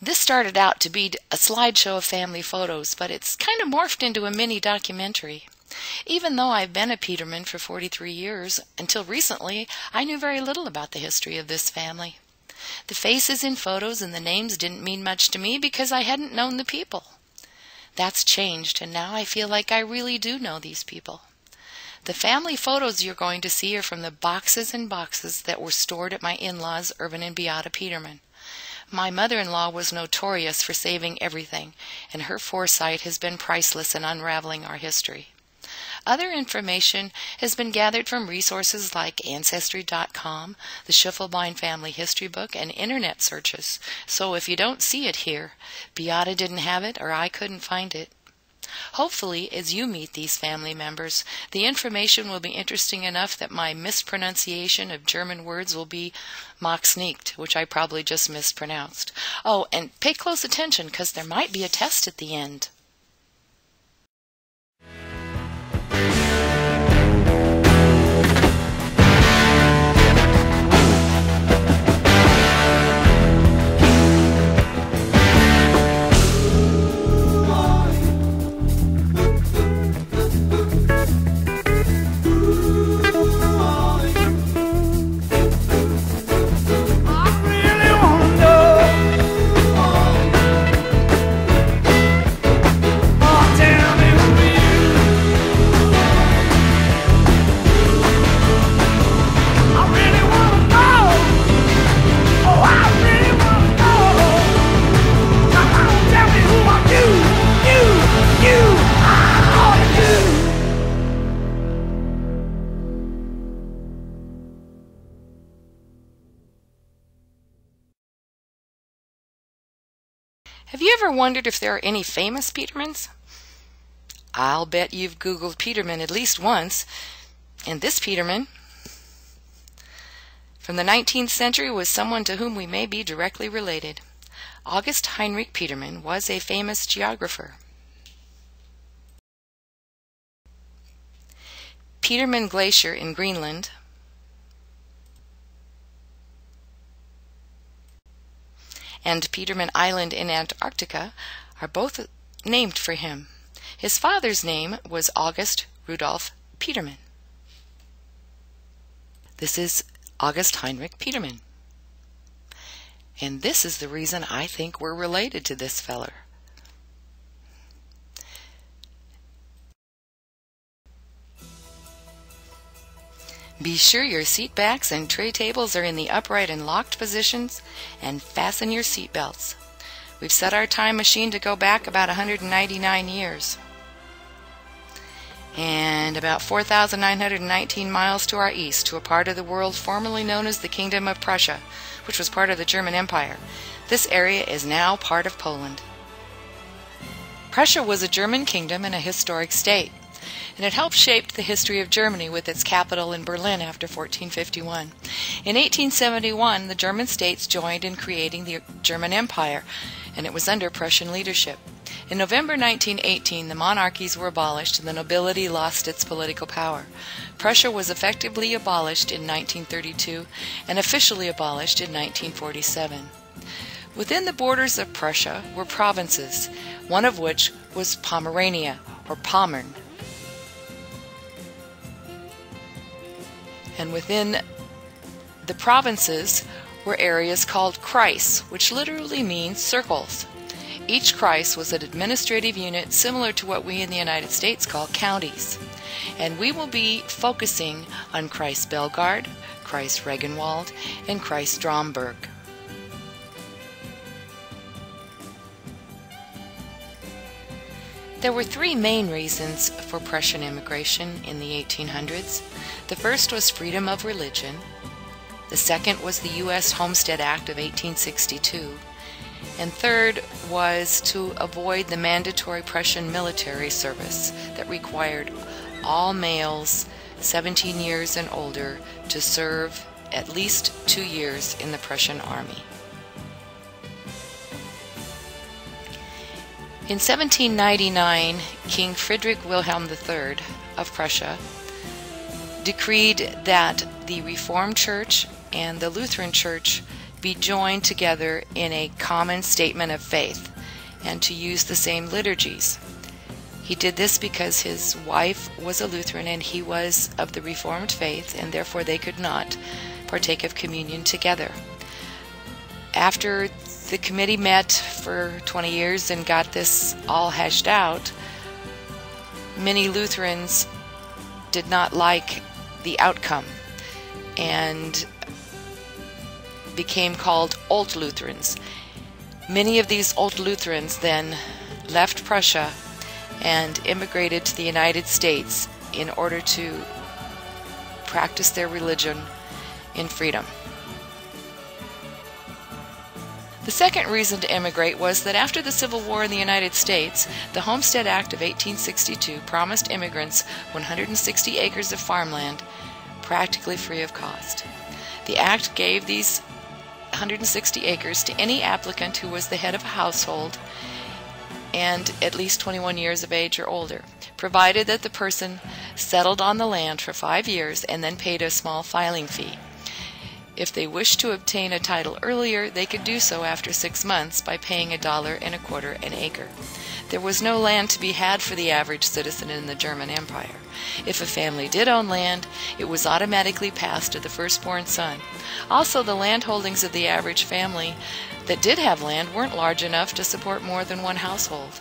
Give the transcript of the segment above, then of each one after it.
This started out to be a slideshow of family photos, but it's kind of morphed into a mini documentary. Even though I've been a Petermann for 43 years, until recently I knew very little about the history of this family. The faces in photos and the names didn't mean much to me because I hadn't known the people. That's changed, and now I feel like I really do know these people. The family photos you're going to see are from the boxes and boxes that were stored at my in-laws, Irvin and Beata Petermann. My mother-in-law was notorious for saving everything, and her foresight has been priceless in unraveling our history. Other information has been gathered from resources like Ancestry.com, the Schiffelbein Family History Book, and Internet searches. So if you don't see it here, Beata didn't have it or I couldn't find it. Hopefully, as you meet these family members, the information will be interesting enough that my mispronunciation of German words will be Moxnicht, which I probably just mispronounced. Oh, and pay close attention because there might be a test at the end. Have you ever wondered if there are any famous Petermanns? I'll bet you've Googled Petermann at least once, and this Petermann from the 19th century was someone to whom we may be directly related. August Heinrich Petermann was a famous geographer. Petermann Glacier in Greenland, and Petermann Island in Antarctica are both named for him. His father's name was August Rudolf Petermann. This is August Heinrich Petermann. And this is the reason I think we're related to this feller. Be sure your seat backs and tray tables are in the upright and locked positions, and fasten your seat belts. We've set our time machine to go back about 199 years. And about 4,919 miles to our east, to a part of the world formerly known as the Kingdom of Prussia, which was part of the German Empire. This area is now part of Poland. Prussia was a German kingdom and a historic state, and it helped shape the history of Germany with its capital in Berlin after 1451. In 1871, the German states joined in creating the German Empire, and it was under Prussian leadership. In November 1918, the monarchies were abolished and the nobility lost its political power. Prussia was effectively abolished in 1932 and officially abolished in 1947. Within the borders of Prussia were provinces, one of which was Pomerania, or Pommern. And within the provinces were areas called Kreis, which literally means circles. Each Kreis was an administrative unit similar to what we in the United States call counties. And we will be focusing on Kreis Belgard, Kreis Regenwald, and Kreis Stromberg. There were three main reasons for Prussian immigration in the 1800s. The first was freedom of religion. The second was the U.S. Homestead Act of 1862. And third was to avoid the mandatory Prussian military service that required all males 17 years and older to serve at least 2 years in the Prussian army. In 1799, King Friedrich Wilhelm III of Prussia decreed that the Reformed Church and the Lutheran Church be joined together in a common statement of faith and to use the same liturgies. He did this because his wife was a Lutheran and he was of the Reformed faith, and therefore they could not partake of communion together. After the committee met for 20 years and got this all hashed out, many Lutherans did not like the outcome and became called Old Lutherans. Many of these Old Lutherans then left Prussia and immigrated to the United States in order to practice their religion in freedom. The second reason to immigrate was that after the Civil War in the United States, the Homestead Act of 1862 promised immigrants 160 acres of farmland practically free of cost. The act gave these 160 acres to any applicant who was the head of a household and at least 21 years of age or older, provided that the person settled on the land for 5 years and then paid a small filing fee. If they wished to obtain a title earlier, they could do so after 6 months by paying $1.25 an acre. There was no land to be had for the average citizen in the German Empire. If a family did own land, it was automatically passed to the firstborn son. Also, the land holdings of the average family that did have land weren't large enough to support more than one household.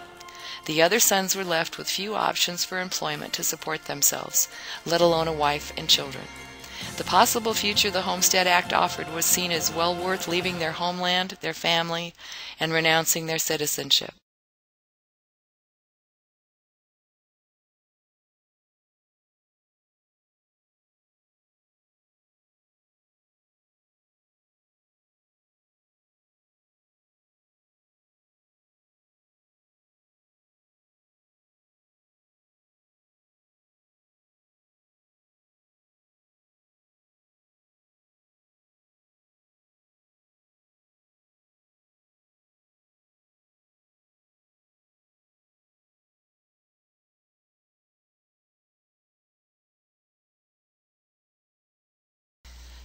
The other sons were left with few options for employment to support themselves, let alone a wife and children. The possible future the Homestead Act offered was seen as well worth leaving their homeland, their family, and renouncing their citizenship.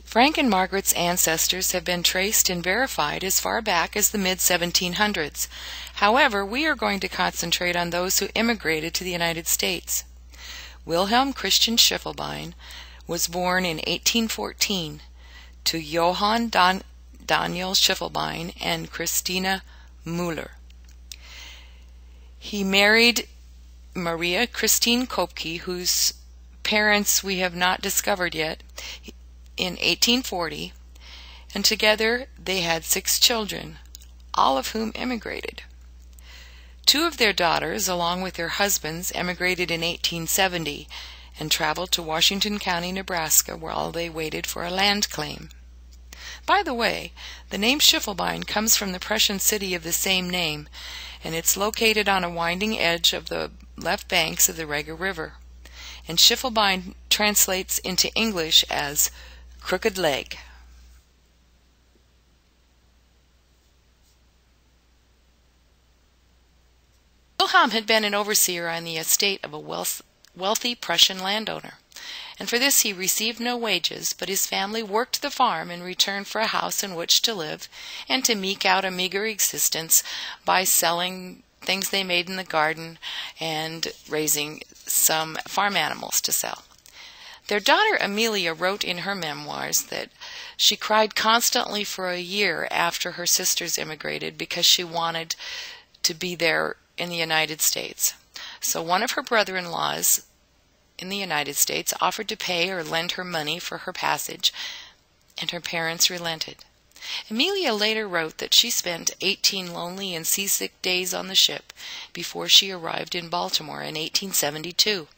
Frank and Margaret's ancestors have been traced and verified as far back as the mid-1700s. However, we are going to concentrate on those who immigrated to the United States. Wilhelm Christian Schiffelbein was born in 1814 to Johann Daniel Schiffelbein and Christina Müller. He married Maria Christine Kopke, whose parents we have not discovered yet, in 1840, and together they had 6 children, all of whom immigrated. 2 of their daughters, along with their husbands, emigrated in 1870 and traveled to Washington County, Nebraska, while they waited for a land claim. By the way, the name Schiffelbein comes from the Prussian city of the same name, and it's located on a winding edge of the left banks of the Rega River. And Schiffelbein translates into English as crooked leg. Wilhelm had been an overseer on the estate of a wealthy Prussian landowner, and for this he received no wages, but his family worked the farm in return for a house in which to live and to eke out a meager existence by selling things they made in the garden and raising some farm animals to sell. Their daughter Amelia wrote in her memoirs that she cried constantly for a year after her sisters immigrated because she wanted to be there in the United States. So one of her brother-in-laws in the United States offered to pay or lend her money for her passage, and her parents relented. Amelia later wrote that she spent 18 lonely and seasick days on the ship before she arrived in Baltimore in 1872.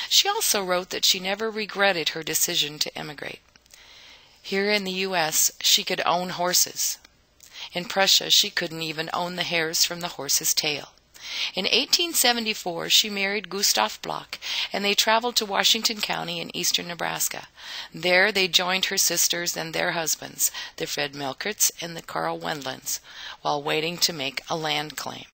She also wrote that she never regretted her decision to emigrate. Here in the U.S., she could own horses. In Prussia, she couldn't even own the hairs from the horse's tail. In 1874, she married Gustav Bloch, and they traveled to Washington County in eastern Nebraska. There they joined her sisters and their husbands, the Fred Melkerts and the Carl Wendlands, while waiting to make a land claim.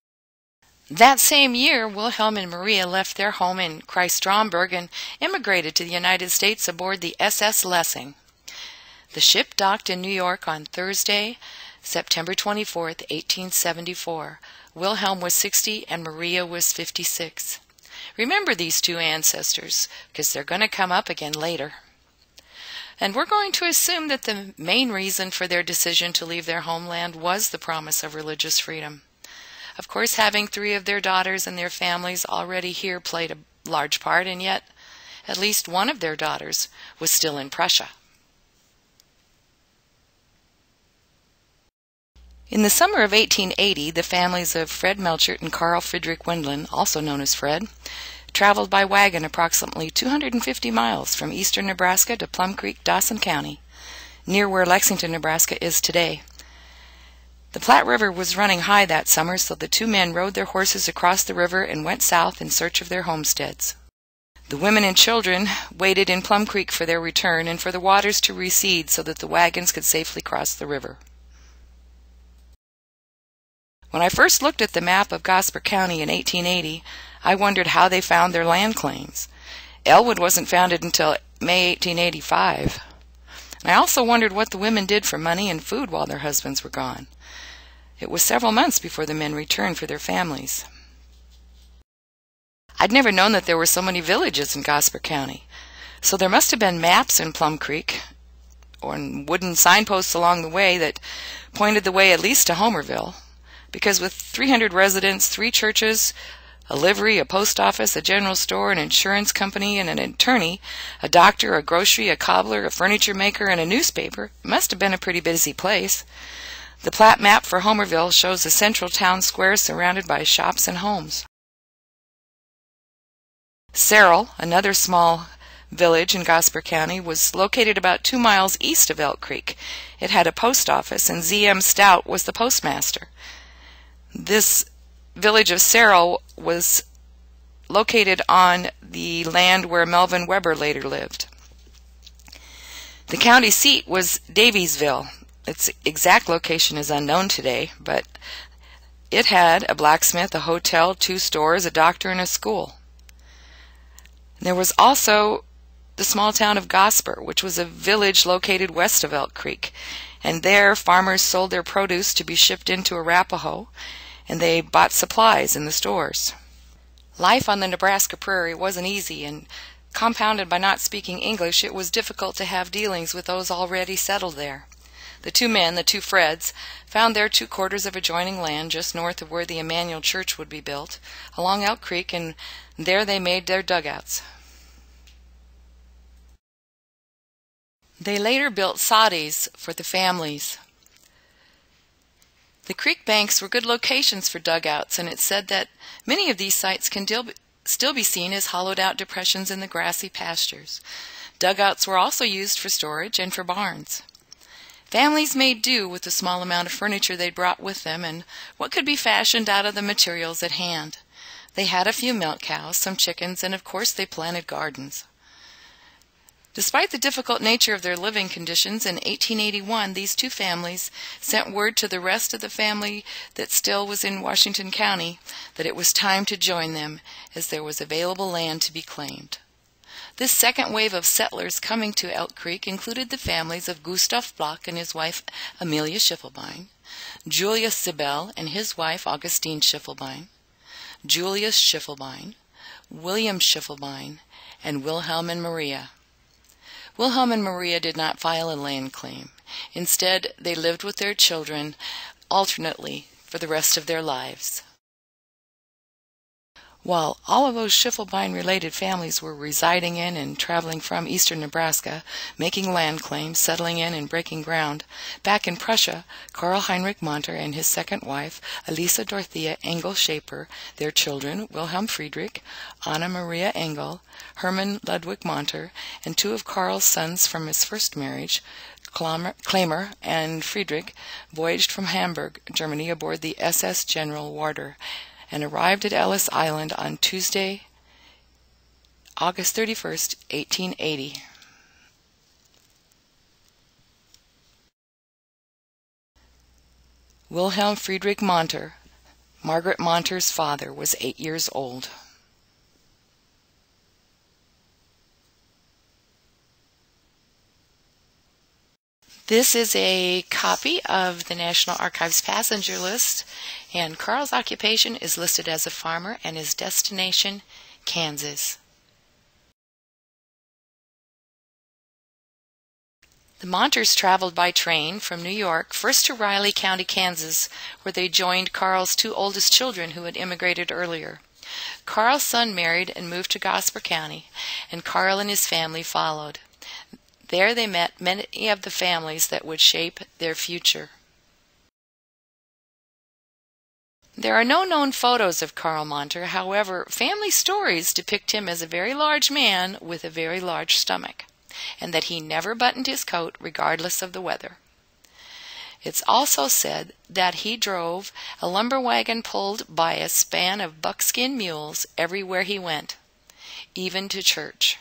That same year, Wilhelm and Maria left their home in Kreis Stromberg and immigrated to the United States aboard the SS Lessing. The ship docked in New York on Thursday, September 24th, 1874. Wilhelm was 60 and Maria was 56. Remember these two ancestors, because they're going to come up again later. And we're going to assume that the main reason for their decision to leave their homeland was the promise of religious freedom. Of course, having three of their daughters and their families already here played a large part, and yet at least one of their daughters was still in Prussia. In the summer of 1880, the families of Fred Melchert and Carl Friedrich Wendland, also known as Fred, traveled by wagon approximately 250 miles from eastern Nebraska to Plum Creek, Dawson County, near where Lexington, Nebraska is today. The Platte River was running high that summer, so the two men rode their horses across the river and went south in search of their homesteads. The women and children waited in Plum Creek for their return and for the waters to recede so that the wagons could safely cross the river. When I first looked at the map of Gosper County in 1880, I wondered how they found their land claims. Elwood wasn't founded until May 1885. And I also wondered what the women did for money and food while their husbands were gone. It was several months before the men returned for their families. I'd never known that there were so many villages in Gosper County. So there must have been maps in Plum Creek, or wooden signposts along the way that pointed the way at least to Homerville. Because with 300 residents, 3 churches, a livery, a post office, a general store, an insurance company, and an attorney, a doctor, a grocery, a cobbler, a furniture maker, and a newspaper, it must have been a pretty busy place. The plat map for Homerville shows a central town square surrounded by shops and homes. Serrell, another small village in Gosper County, was located about 2 miles east of Elk Creek. It had a post office, and Z.M. Stout was the postmaster. This village of Serrell was located on the land where Melvin Weber later lived. The county seat was Daviesville. Its exact location is unknown today, but it had a blacksmith, a hotel, 2 stores, a doctor, and a school. There was also the small town of Gosper, which was a village located west of Elk Creek, and there farmers sold their produce to be shipped into Arapahoe, and they bought supplies in the stores. Life on the Nebraska prairie wasn't easy, and compounded by not speaking English, it was difficult to have dealings with those already settled there. The two men, the two Freds, found their 2 quarters of adjoining land just north of where the Emmanuel Church would be built, along Elk Creek, and there they made their dugouts. They later built soddies for the families. The creek banks were good locations for dugouts, and it's said that many of these sites can still be seen as hollowed-out depressions in the grassy pastures. Dugouts were also used for storage and for barns. Families made do with the small amount of furniture they brought with them and what could be fashioned out of the materials at hand. They had a few milk cows, some chickens, and of course they planted gardens. Despite the difficult nature of their living conditions, in 1881 these 2 families sent word to the rest of the family that still was in Washington County that it was time to join them, as there was available land to be claimed. This second wave of settlers coming to Elk Creek included the families of Gustav Bloch and his wife Amelia Schiffelbein, Julius Sibel and his wife Augustine Schiffelbein, Julius Schiffelbein, William Schiffelbein, and Wilhelm and Maria. Wilhelm and Maria did not file a land claim. Instead, they lived with their children alternately for the rest of their lives. While all of those Schiffelbein-related families were residing in and traveling from eastern Nebraska, making land claims, settling in, and breaking ground, back in Prussia, Karl Heinrich Monter and his second wife, Elisa Dorothea Engel Schaper, their children, Wilhelm Friedrich, Anna Maria Engel, Hermann Ludwig Monter, and 2 of Karl's sons from his first marriage, Klamer and Friedrich, voyaged from Hamburg, Germany, aboard the SS General Warder, and arrived at Ellis Island on Tuesday, August 31st, 1880. Wilhelm Friedrich Monter, Margaret Monter's father, was 8 years old. This is a copy of the National Archives passenger list, and Carl's occupation is listed as a farmer and his destination, Kansas. The Monters traveled by train from New York first to Riley County, Kansas, where they joined Carl's two oldest children who had immigrated earlier. Carl's son married and moved to Gosper County, and Carl and his family followed. There they met many of the families that would shape their future. There are no known photos of Carl Monter. However, family stories depict him as a very large man with a very large stomach, and that he never buttoned his coat regardless of the weather. It's also said that he drove a lumber wagon pulled by a span of buckskin mules everywhere he went, even to church.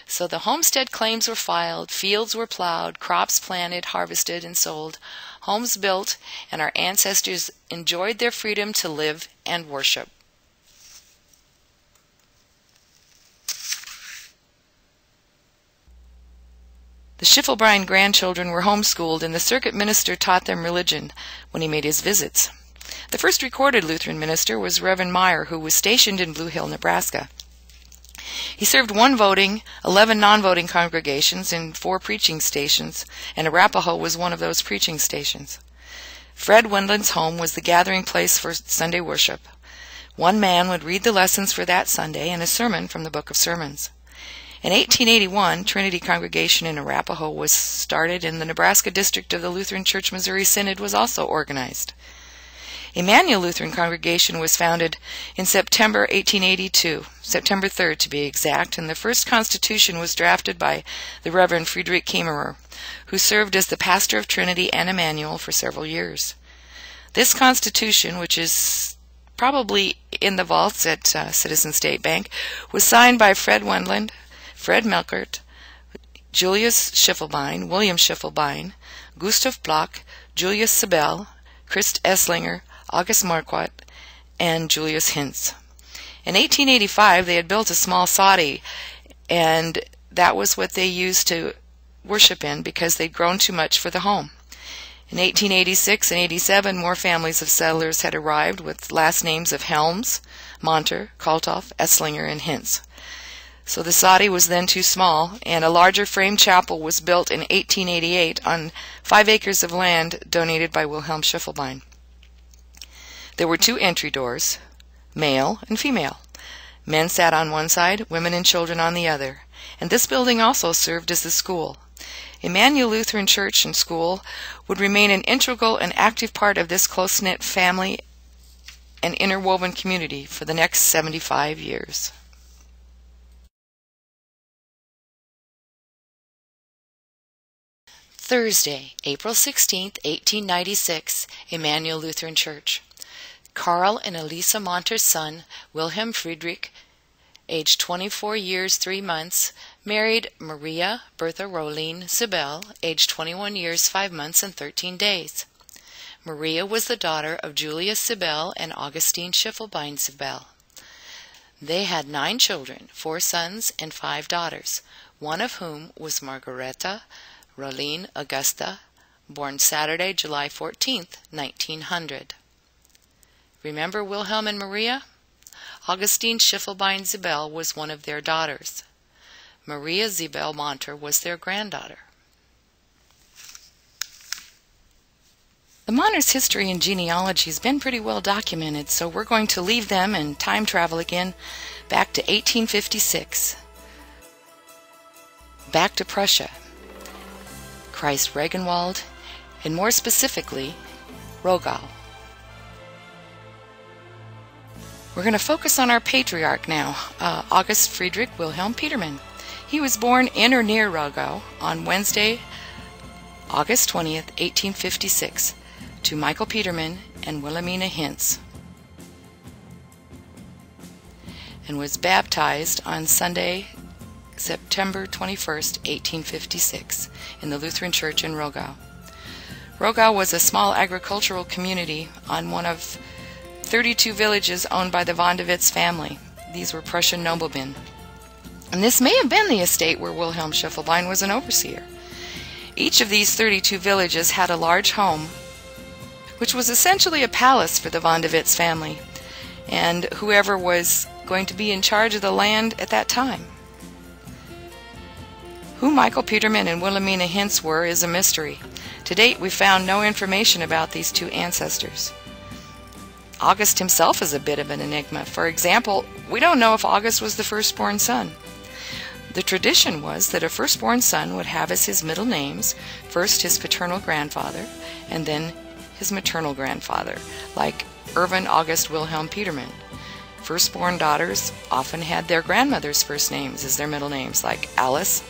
So the homestead claims were filed, fields were plowed, crops planted, harvested, and sold, homes built, and our ancestors enjoyed their freedom to live and worship. The Schiffelbein grandchildren were homeschooled, and the circuit minister taught them religion when he made his visits. The first recorded Lutheran minister was Reverend Meyer, who was stationed in Blue Hill, Nebraska. He served 1 voting, 11 non-voting congregations, and 4 preaching stations, and Arapahoe was one of those preaching stations. Fred Wendland's home was the gathering place for Sunday worship. One man would read the lessons for that Sunday and a sermon from the Book of Sermons. In 1881, Trinity Congregation in Arapahoe was started, and the Nebraska district of the Lutheran Church Missouri Synod was also organized. Emmanuel Lutheran Congregation was founded in September 1882, September 3rd to be exact, and the first constitution was drafted by the Reverend Friedrich Kemmerer, who served as the pastor of Trinity and Emmanuel for several years. This constitution, which is probably in the vaults at Citizen State Bank, was signed by Fred Wendland, Fred Melkert, Julius Schiffelbein, William Schiffelbein, Gustav Bloch, Julius Sibel, Christ Esslinger, August Marquardt, and Julius Hintz. In 1885, they had built a small soddy, and that was what they used to worship in because they'd grown too much for the home. In 1886 and 87, more families of settlers had arrived with last names of Helms, Monter, Kalthoff, Esslinger, and Hintz. So the soddy was then too small, and a larger frame chapel was built in 1888 on 5 acres of land donated by Wilhelm Schiffelbein. There were 2 entry doors, male and female. Men sat on one side, women and children on the other, and this building also served as the school. Emmanuel Lutheran Church and School would remain an integral and active part of this close-knit family and interwoven community for the next 75 years. Thursday, April 16, 1896, Emmanuel Lutheran Church. Carl and Elisa Monter's son, Wilhelm Friedrich, aged 24 years 3 months, married Maria Bertha Roline Sibel, aged 21 years 5 months and 13 days. Maria was the daughter of Julius Sibel and Augustine Schiffelbein Sibel. They had 9 children, 4 sons and 5 daughters, one of whom was Margareta Roline Augusta, born Saturday, July 14, 1900. Remember Wilhelm and Maria? Augustine Schiffelbein Sibel was one of their daughters. Maria Sibel Monter was their granddaughter. The Monters' history and genealogy has been pretty well documented, so we're going to leave them and time travel again back to 1856. Back to Prussia, Christ Regenwald, and more specifically, Rogau. We're going to focus on our patriarch now, August Friedrich Wilhelm Petermann. He was born in or near Rogau on Wednesday, August 20th, 1856, to Michael Petermann and Wilhelmina Hintz, and was baptized on Sunday, September 21st, 1856, in the Lutheran Church in Rogau. Rogau was a small agricultural community on one of 32 villages owned by the von Dewitz family. These were Prussian noblemen. And this may have been the estate where Wilhelm Schiffelbein was an overseer. Each of these 32 villages had a large home, which was essentially a palace for the von de Witt's family, and whoever was going to be in charge of the land at that time. Who Michael Petermann and Wilhelmina Hintz were is a mystery. To date, we found no information about these two ancestors. August himself is a bit of an enigma. For example, we don't know if August was the firstborn son. The tradition was that a firstborn son would have as his middle names first his paternal grandfather and then his maternal grandfather, like Irvin August Wilhelm Petermann. Firstborn daughters often had their grandmother's first names as their middle names, like Alice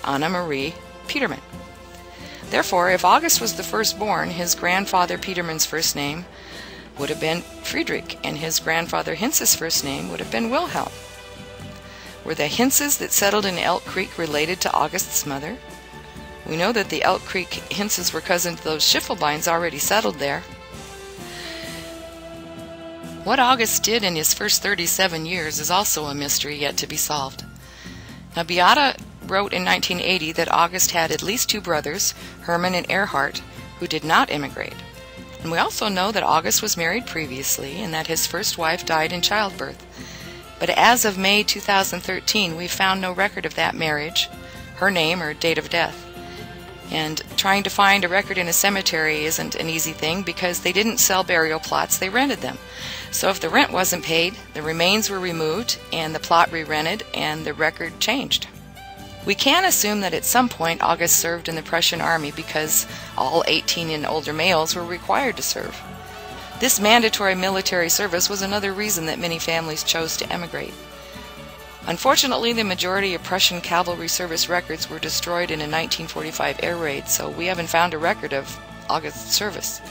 Anna Marie Petermann. Therefore, if August was the firstborn, his grandfather Petermann's first name would have been Friedrich, and his grandfather Hintz's first name would have been Wilhelm. Were the Hintzes that settled in Elk Creek related to August's mother? We know that the Elk Creek Hintzes were cousins to those Schiffelbeins already settled there. What August did in his first 37 years is also a mystery yet to be solved. Now, Beata wrote in 1980 that August had at least two brothers, Hermann and Erhard, who did not immigrate. And we also know that August was married previously and that his first wife died in childbirth. But as of May 2013, we found no record of that marriage, her name, or date of death. And trying to find a record in a cemetery isn't an easy thing because they didn't sell burial plots, they rented them. So if the rent wasn't paid, the remains were removed and the plot re-rented and the record changed. We can assume that at some point August served in the Prussian army because all 18 and older males were required to serve. This mandatory military service was another reason that many families chose to emigrate. Unfortunately, the majority of Prussian cavalry service records were destroyed in a 1945 air raid, so we haven't found a record of August's service.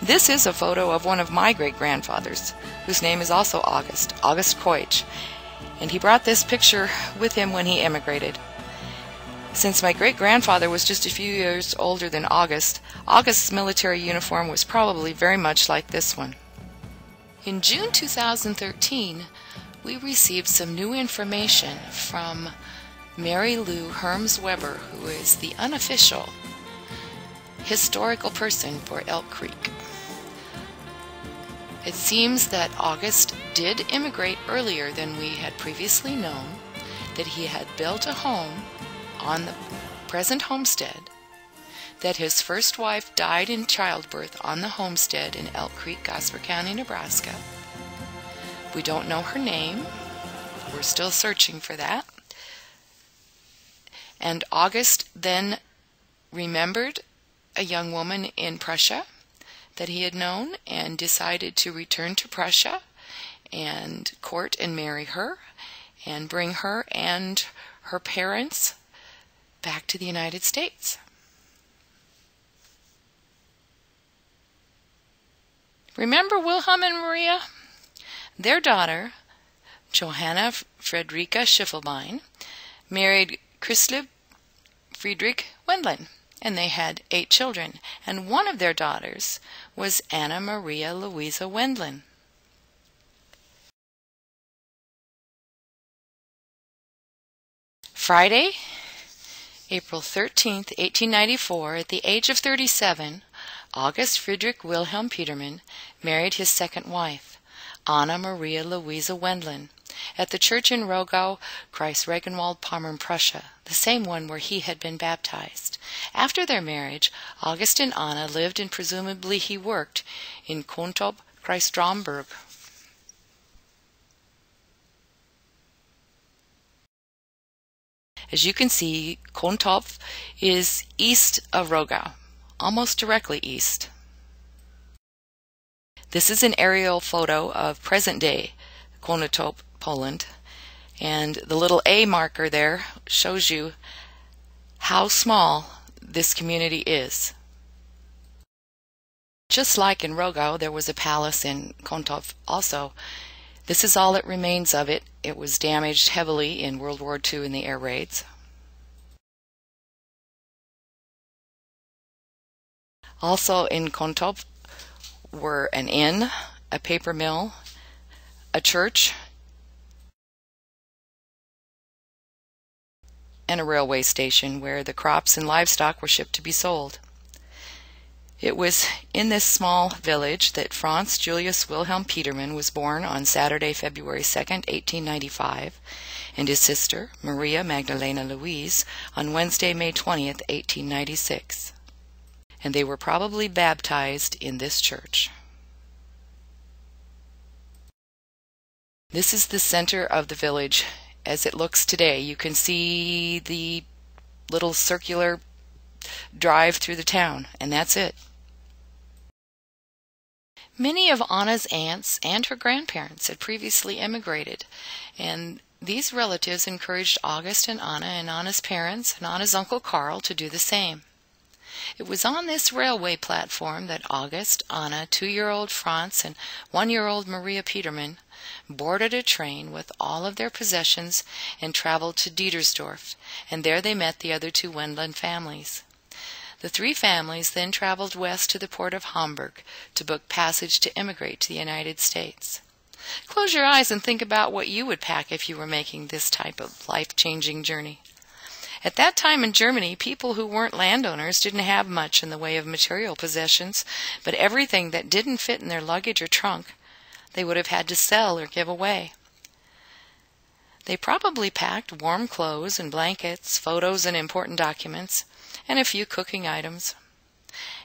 This is a photo of one of my great-grandfathers, whose name is also August Koich, and he brought this picture with him when he emigrated. Since my great-grandfather was just a few years older than August, August's military uniform was probably very much like this one. In June 2013, we received some new information from Mary Lou Herms Weber, who is the unofficial historical person for Elk Creek. It seems that August did immigrate earlier than we had previously known, that he had built a home on the present homestead, that his first wife died in childbirth on the homestead in Elk Creek, Gosper County, Nebraska. We don't know her name. We're still searching for that. And August then remembered a young woman in Prussia that he had known and decided to return to Prussia and court and marry her and bring her and her parents back to the United States. Remember Wilhelm and Maria? Their daughter, Johanna Friederike Schiffelbein, married Christlieb Friedrich Wendland, and they had 8 children, and one of their daughters was Anna Maria Louisa Wendland. Friday, April 13th, 1894, at the age of 37, August Friedrich Wilhelm Petermann married his second wife, Anna Maria Louisa Wendland, at the church in Rogau, Kreis Regenwald, Pommern, Prussia, the same one where he had been baptized. After their marriage, August and Anna lived and presumably he worked in Kontorp, Kreis Stromberg. As you can see, Kontorp is east of Rogau, almost directly east. This is an aerial photo of present-day Konotop, Poland, and the little A marker there shows you how small this community is. Just like in Rogau, there was a palace in Konotop also. This is all that remains of it. It was damaged heavily in World War II in the air raids. Also in Konotop were an inn, a paper mill, a church, and a railway station where the crops and livestock were shipped to be sold. It was in this small village that Franz Julius Wilhelm Petermann was born on Saturday, February 2nd, 1895, and his sister, Maria Magdalena Louise, on Wednesday, May 20th, 1896. And they were probably baptized in this church. This is the center of the village as it looks today. You can see the little circular drive through the town, and that's it. Many of Anna's aunts and her grandparents had previously emigrated, and these relatives encouraged August and Anna's parents and Anna's Uncle Carl to do the same. It was on this railway platform that August, Anna, 2-year-old Franz, and 1-year-old Maria Petermann boarded a train with all of their possessions and traveled to Dietersdorf, and there they met the other 2 Wendland families. The 3 families then traveled west to the port of Hamburg to book passage to immigrate to the United States. Close your eyes and think about what you would pack if you were making this type of life-changing journey. At that time in Germany, people who weren't landowners didn't have much in the way of material possessions, but everything that didn't fit in their luggage or trunk, they would have had to sell or give away. They probably packed warm clothes and blankets, photos and important documents, and a few cooking items.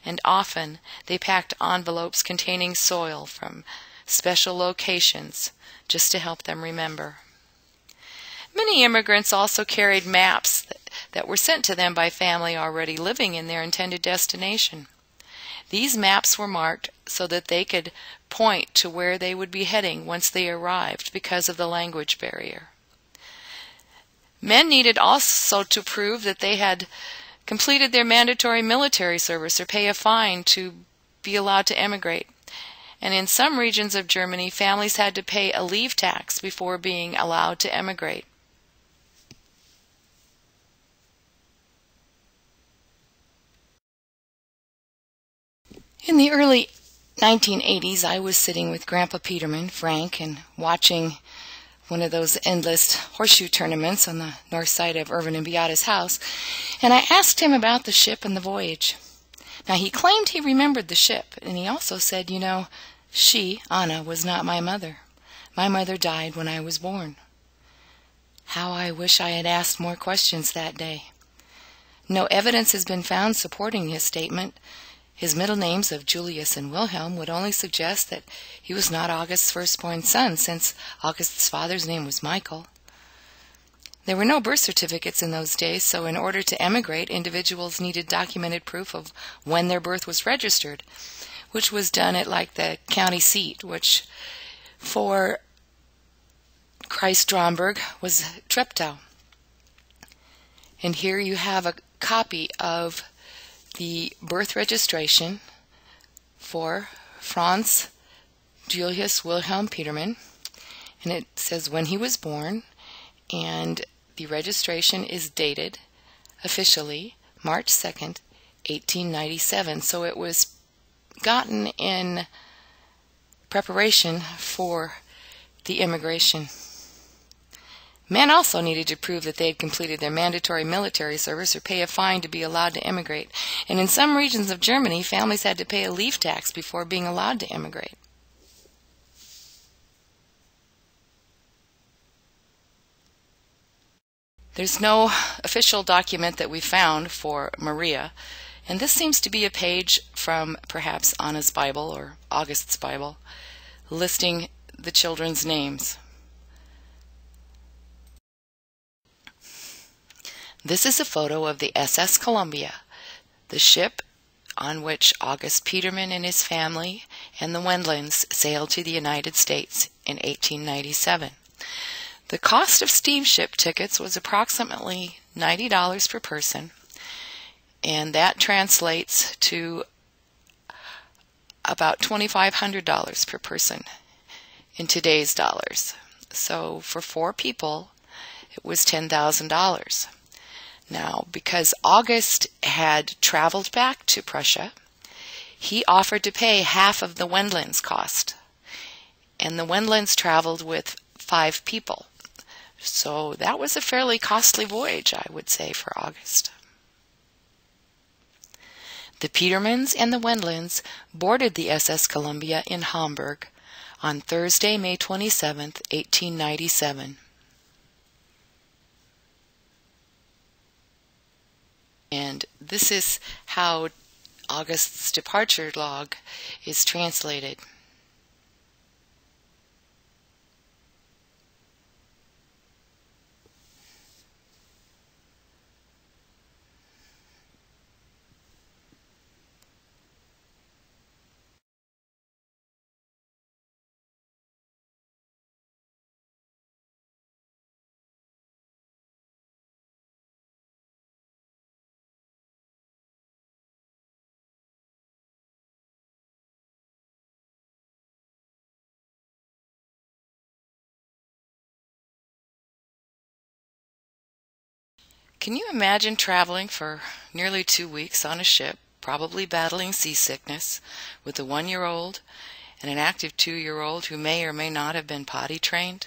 And often they packed envelopes containing soil from special locations just to help them remember. Many immigrants also carried maps that were sent to them by family already living in their intended destination. These maps were marked so that they could point to where they would be heading once they arrived because of the language barrier. Men needed also to prove that they had completed their mandatory military service or pay a fine to be allowed to emigrate. And in some regions of Germany, families had to pay a leave tax before being allowed to emigrate. In the early 1980s, I was sitting with Grandpa Petermann, Frank, and watching one of those endless horseshoe tournaments on the north side of Irvin and Beata's house, and I asked him about the ship and the voyage. Now, he claimed he remembered the ship, and he also said, she, Anna, was not my mother. My mother died when I was born. How I wish I had asked more questions that day. No evidence has been found supporting his statement. His middle names of Julius and Wilhelm would only suggest that he was not August's firstborn son, since August's father's name was Michael. There were no birth certificates in those days, so in order to emigrate, individuals needed documented proof of when their birth was registered, which was done at the county seat, which for Kreis-Stromberg was Treptow. And here you have a copy of the birth registration for Franz Julius Wilhelm Petermann, and it says when he was born, and the registration is dated officially March 2nd, 1897. So it was gotten in preparation for the immigration. Men also needed to prove that they had completed their mandatory military service or pay a fine to be allowed to immigrate. And in some regions of Germany, families had to pay a leave tax before being allowed to immigrate. There's no official document that we found for Maria, and this seems to be a page from perhaps Anna's Bible or August's Bible, listing the children's names. This is a photo of the SS Columbia, the ship on which August Petermann and his family and the Wendlands sailed to the United States in 1897. The cost of steamship tickets was approximately $90 per person, and that translates to about $2,500 per person in today's dollars. So for 4 people, it was $10,000. Now, because August had traveled back to Prussia, he offered to pay half of the Wendlands' cost. And the Wendlands traveled with 5 people. So that was a fairly costly voyage, I would say, for August. The Petermanns and the Wendlands boarded the SS Columbia in Hamburg on Thursday, May 27, 1897. And this is how August's departure log is translated. Can you imagine traveling for nearly 2 weeks on a ship, probably battling seasickness, with a 1-year-old and an active 2-year-old who may or may not have been potty trained?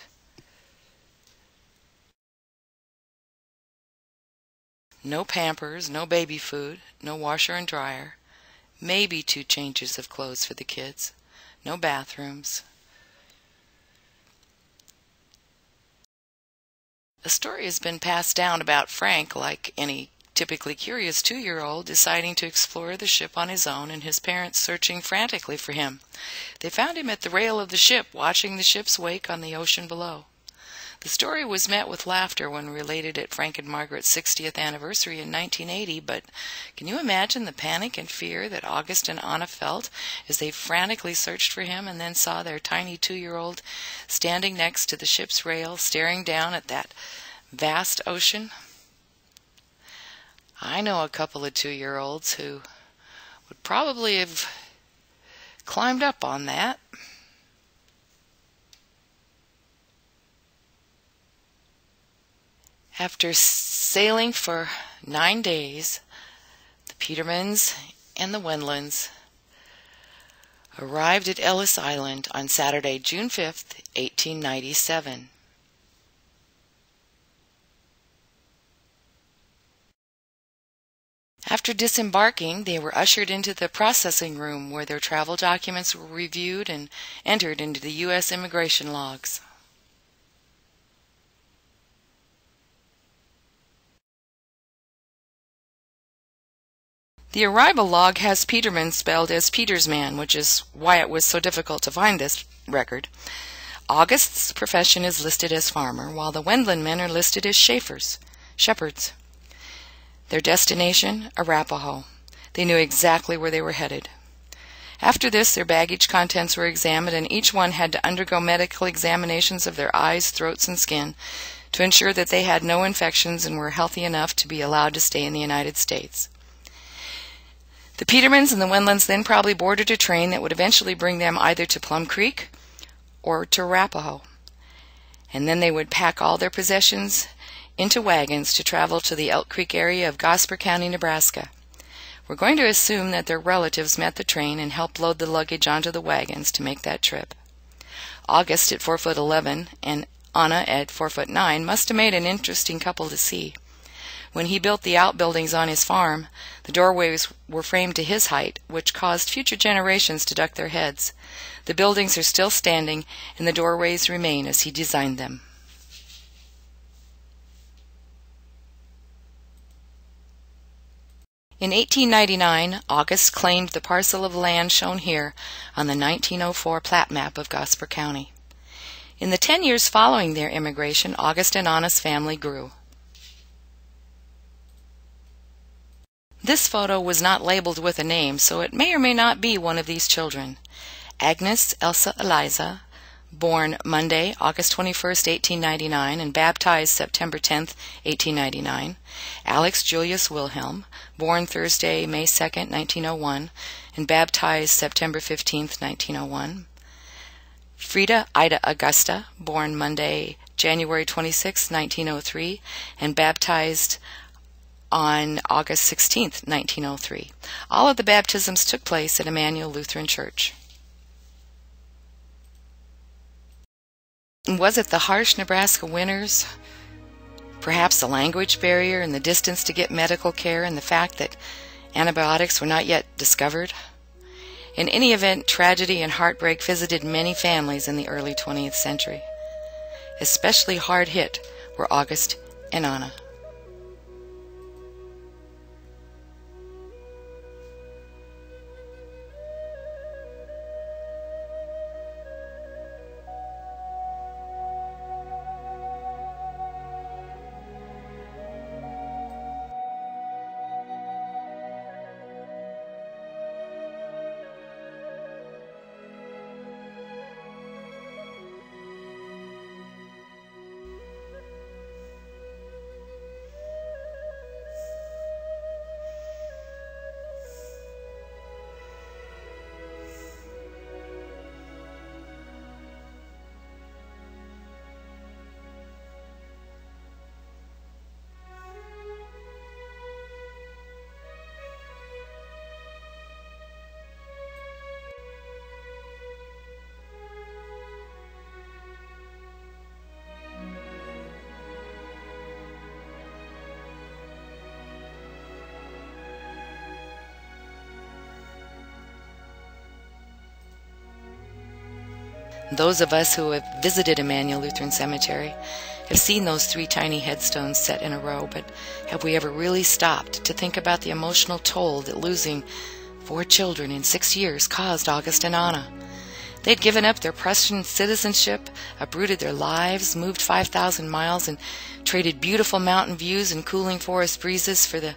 No Pampers, no baby food, no washer and dryer, maybe 2 changes of clothes for the kids, no bathrooms. A story has been passed down about Frank, like any typically curious 2-year-old, deciding to explore the ship on his own and his parents searching frantically for him. They found him at the rail of the ship, watching the ship's wake on the ocean below. The story was met with laughter when related at Frank and Margaret's 60th anniversary in 1980, but can you imagine the panic and fear that August and Anna felt as they frantically searched for him and then saw their tiny 2-year-old standing next to the ship's rail, staring down at that vast ocean? I know a couple of 2-year-olds who would probably have climbed up on that. After sailing for 9 days, the Petermanns and the Wendlands arrived at Ellis Island on Saturday, June 5th, 1897. After disembarking, they were ushered into the processing room where their travel documents were reviewed and entered into the U.S. immigration logs. The arrival log has Petermann spelled as Petersman, which is why it was so difficult to find this record. August's profession is listed as farmer, while the Wendland men are listed as shepherds. Their destination, Arapahoe. They knew exactly where they were headed. After this, their baggage contents were examined, and each one had to undergo medical examinations of their eyes, throats, and skin to ensure that they had no infections and were healthy enough to be allowed to stay in the United States. The Petermanns and the Wendlands then probably boarded a train that would eventually bring them either to Plum Creek or to Arapahoe. And then they would pack all their possessions into wagons to travel to the Elk Creek area of Gosper County, Nebraska. We're going to assume that their relatives met the train and helped load the luggage onto the wagons to make that trip. August at 4'11" and Anna at 4'9" must have made an interesting couple to see. When he built the outbuildings on his farm, the doorways were framed to his height, which caused future generations to duck their heads. The buildings are still standing, and the doorways remain as he designed them. In 1899, August claimed the parcel of land shown here on the 1904 plat map of Gosper County. In the 10 years following their immigration, August and Anna's family grew. This photo was not labeled with a name, so it may or may not be one of these children. Agnes Elsa Eliza, born Monday, August 21st, 1899, and baptized September 10th, 1899. Alex Julius Wilhelm, born Thursday, May 2nd, 1901, and baptized September 15th, 1901. Frida Ida Augusta, born Monday, January 26, 1903, and baptized on August 16, 1903. All of the baptisms took place at Emmanuel Lutheran Church. Was it the harsh Nebraska winters? Perhaps the language barrier and the distance to get medical care and the fact that antibiotics were not yet discovered? In any event, tragedy and heartbreak visited many families in the early 20th century. Especially hard hit were August and Anna. Those of us who have visited Emmanuel Lutheran Cemetery have seen those 3 tiny headstones set in a row, but have we ever really stopped to think about the emotional toll that losing 4 children in 6 years caused August and Anna? They'd given up their Prussian citizenship, uprooted their lives, moved 5,000 miles, and traded beautiful mountain views and cooling forest breezes for the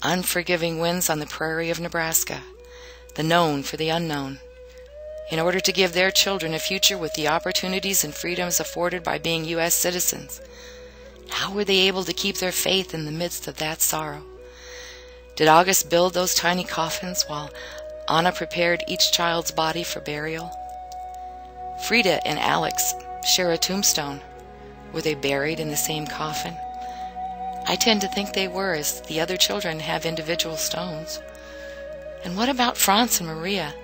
unforgiving winds on the prairie of Nebraska, the known for the unknown, in order to give their children a future with the opportunities and freedoms afforded by being U.S. citizens. How were they able to keep their faith in the midst of that sorrow? Did August build those tiny coffins while Anna prepared each child's body for burial? Frida and Alex share a tombstone. Were they buried in the same coffin? I tend to think they were, as the other children have individual stones. And what about Franz and Maria,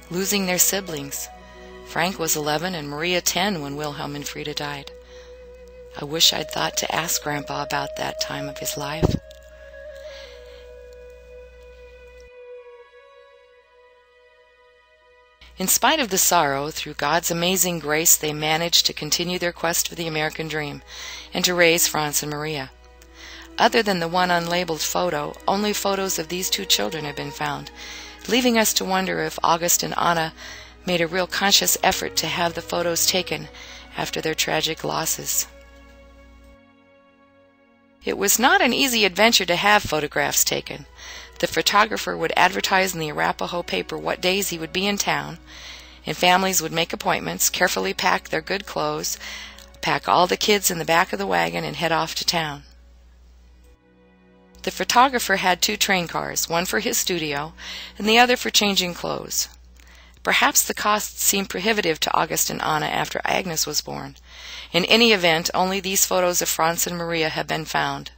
losing their siblings? Frank was 11 and Maria 10 when Wilhelm and Frida died. I wish I'd thought to ask Grandpa about that time of his life. In spite of the sorrow, through God's amazing grace, they managed to continue their quest for the American dream and to raise Franz and Maria. Other than the one unlabeled photo, only photos of these 2 children have been found, leaving us to wonder if August and Anna made a real conscious effort to have the photos taken after their tragic losses. It was not an easy adventure to have photographs taken. The photographer would advertise in the Arapahoe paper what days he would be in town, and families would make appointments, carefully pack their good clothes, pack all the kids in the back of the wagon, and head off to town. The photographer had 2 train cars, one for his studio and the other for changing clothes. Perhaps the cost seemed prohibitive to August and Anna after Agnes was born. In any event, only these photos of Franz and Maria have been found.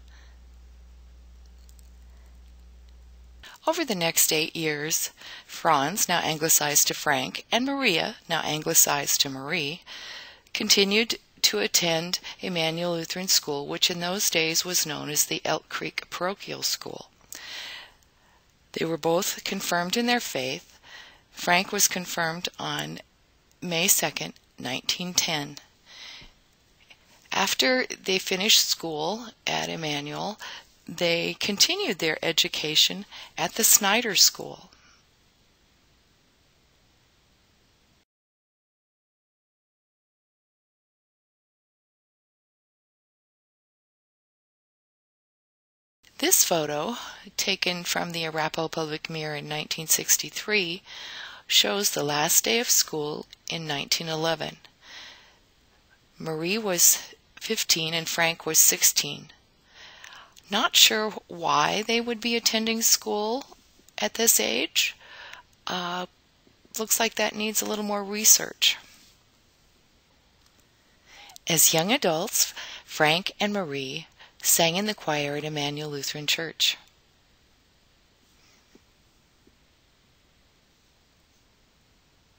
Over the next 8 years, Franz, now anglicized to Frank, and Maria, now anglicized to Marie, continued to attend Emmanuel Lutheran School, which in those days was known as the Elk Creek Parochial School. They were both confirmed in their faith. Frank was confirmed on May 2nd, 1910. After they finished school at Emmanuel, they continued their education at the Snyder School. This photo, taken from the Arapahoe Public Mirror in 1963, shows the last day of school in 1911. Marie was 15 and Frank was 16. Not sure why they would be attending school at this age. Looks like that needs a little more research. As young adults, Frank and Marie sang in the choir at Emmanuel Lutheran Church.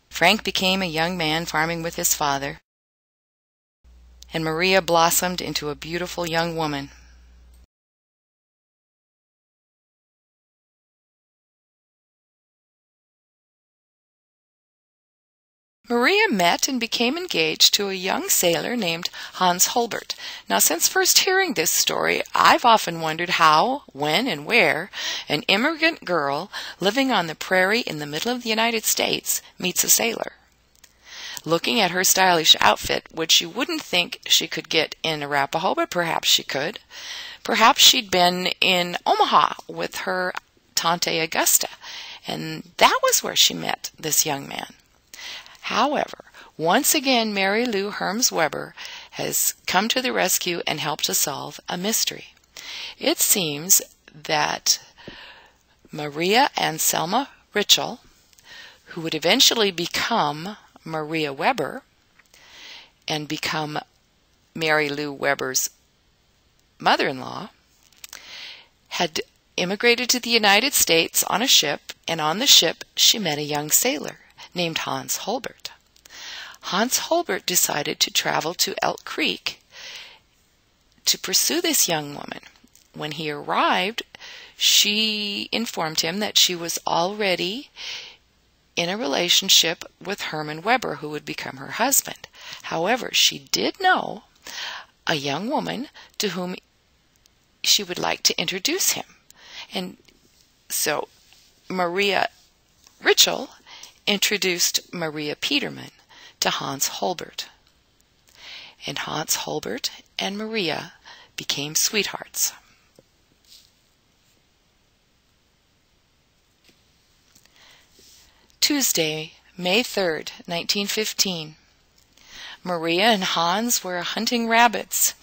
Frank became a young man farming with his father. and Maria blossomed into a beautiful young woman. Maria met and became engaged to a young sailor named Hans Holbert. Now, since first hearing this story, I've often wondered how, when, and where an immigrant girl living on the prairie in the middle of the United States meets a sailor. Looking at her stylish outfit, which you wouldn't think she could get in Arapahoe, but perhaps she could. Perhaps she'd been in Omaha with her Tante Augusta, and that was where she met this young man. However, once again, Mary Lou Herms Weber has come to the rescue and helped to solve a mystery. It seems that Maria and Selma Ritchell, who would eventually become Maria Weber and become Mary Lou Weber's mother-in-law, had immigrated to the United States on a ship, and on the ship she met a young sailor named Hans Holbert. Hans Holbert decided to travel to Elk Creek to pursue this young woman. When he arrived, she informed him that she was already in a relationship with Herman Weber, who would become her husband. However, she did know a young woman to whom she would like to introduce him. And so Maria Ritchell introduced Maria Petermann to Hans Holbert. And Hans Holbert and Maria became sweethearts. Tuesday, May 3rd, 1915. Maria and Hans were hunting rabbits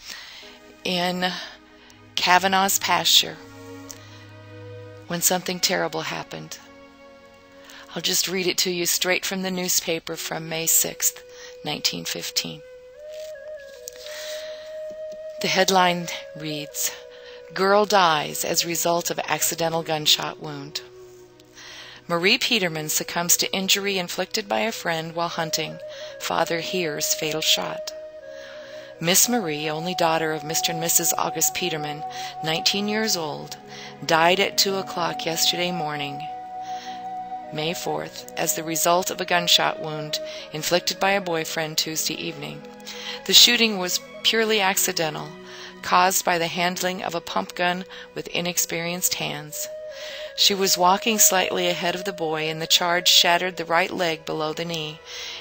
in Kavanaugh's pasture when something terrible happened. I'll just read it to you straight from the newspaper from May 6th, 1915. The headline reads, "Girl dies as result of accidental gunshot wound." Marie Petermann succumbs to injury inflicted by a friend while hunting. Father hears fatal shot. Miss Marie, only daughter of Mr. and Mrs. August Petermann, 19 years old, died at 2 o'clock yesterday morning, May 4th, as the result of a gunshot wound inflicted by a boyfriend Tuesday evening. The shooting was purely accidental, caused by the handling of a pump gun with inexperienced hands. She was walking slightly ahead of the boy, and the charge shattered the right leg below the knee,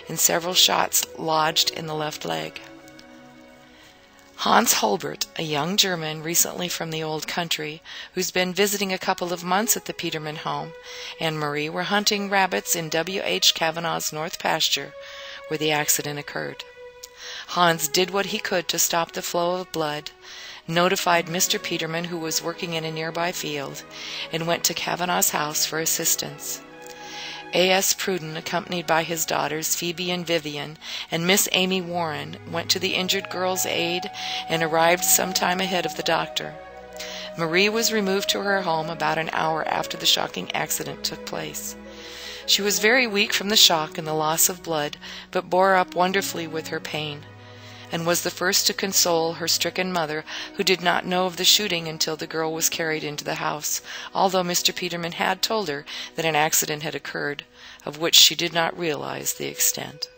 and several shots lodged in the left leg. Hans Holbert, a young German recently from the old country, who's been visiting a couple of months at the Petermann home, and Marie were hunting rabbits in W.H. Kavanaugh's north pasture, where the accident occurred. Hans did what he could to stop the flow of blood, notified Mr. Petermann, who was working in a nearby field, and went to Kavanaugh's house for assistance. A.S. Pruden, accompanied by his daughters Phoebe and Vivian, and Miss Amy Warren, went to the injured girl's aid and arrived some time ahead of the doctor. Marie was removed to her home about an hour after the shocking accident took place. She was very weak from the shock and the loss of blood, but bore up wonderfully with her pain, and was the first to console her stricken mother, who did not know of the shooting until the girl was carried into the house, although Mr. Petermann had told her that an accident had occurred, of which she did not realize the extent.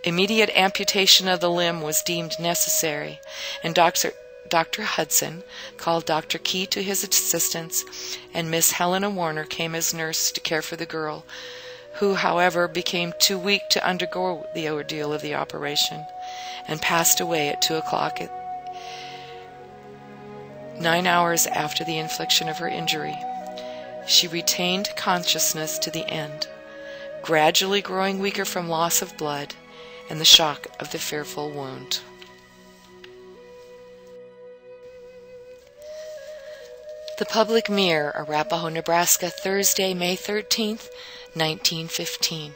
Immediate amputation of the limb was deemed necessary, and Dr. Hudson called Dr. Key to his assistance, and Miss Helena Warner came as nurse to care for the girl, who, however, became too weak to undergo the ordeal of the operation, and passed away at 2 o'clock, 9 hours after the infliction of her injury. She retained consciousness to the end, gradually growing weaker from loss of blood and the shock of the fearful wound. The Public Mirror, Arapahoe, Nebraska, Thursday, May 13th, 1915.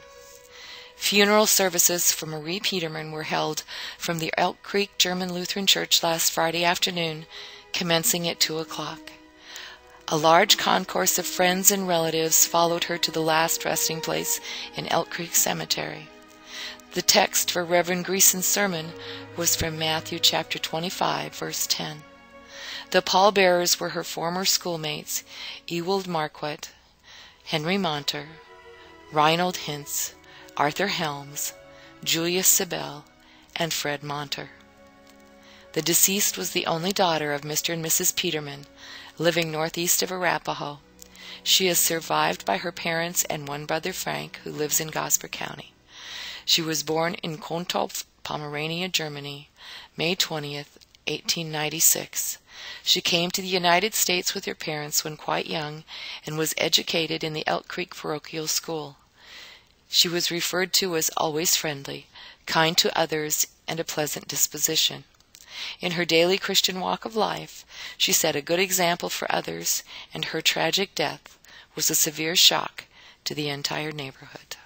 Funeral services for Marie Petermann were held from the Elk Creek German Lutheran Church last Friday afternoon, commencing at 2 o'clock. A large concourse of friends and relatives followed her to the last resting place in Elk Creek Cemetery. The text for Reverend Greason's sermon was from Matthew chapter 25, verse 10. The pallbearers were her former schoolmates, Ewald Marquette, Henry Monter, Reinhold Hintz, Arthur Helms, Julius Sibel, and Fred Monter. The deceased was the only daughter of Mr. and Mrs. Petermann, living northeast of Arapahoe. She is survived by her parents and one brother, Frank, who lives in Gosper County. She was born in Kontopf, Pomerania, Germany, May 20th, 1896. She came to the United States with her parents when quite young and was educated in the Elk Creek Parochial School. She was referred to as always friendly, kind to others, and a pleasant disposition. In her daily Christian walk of life, she set a good example for others, and her tragic death was a severe shock to the entire neighborhood.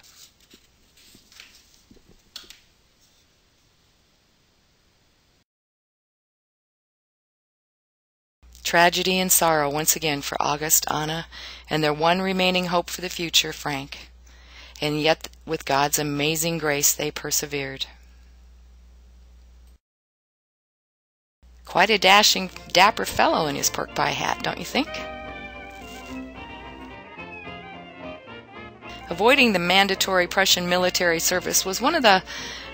Tragedy and sorrow once again for August, Anna, and their one remaining hope for the future, Frank. And yet, with God's amazing grace, they persevered. Quite a dashing, dapper fellow in his pork pie hat, don't you think? Avoiding the mandatory Prussian military service was one of the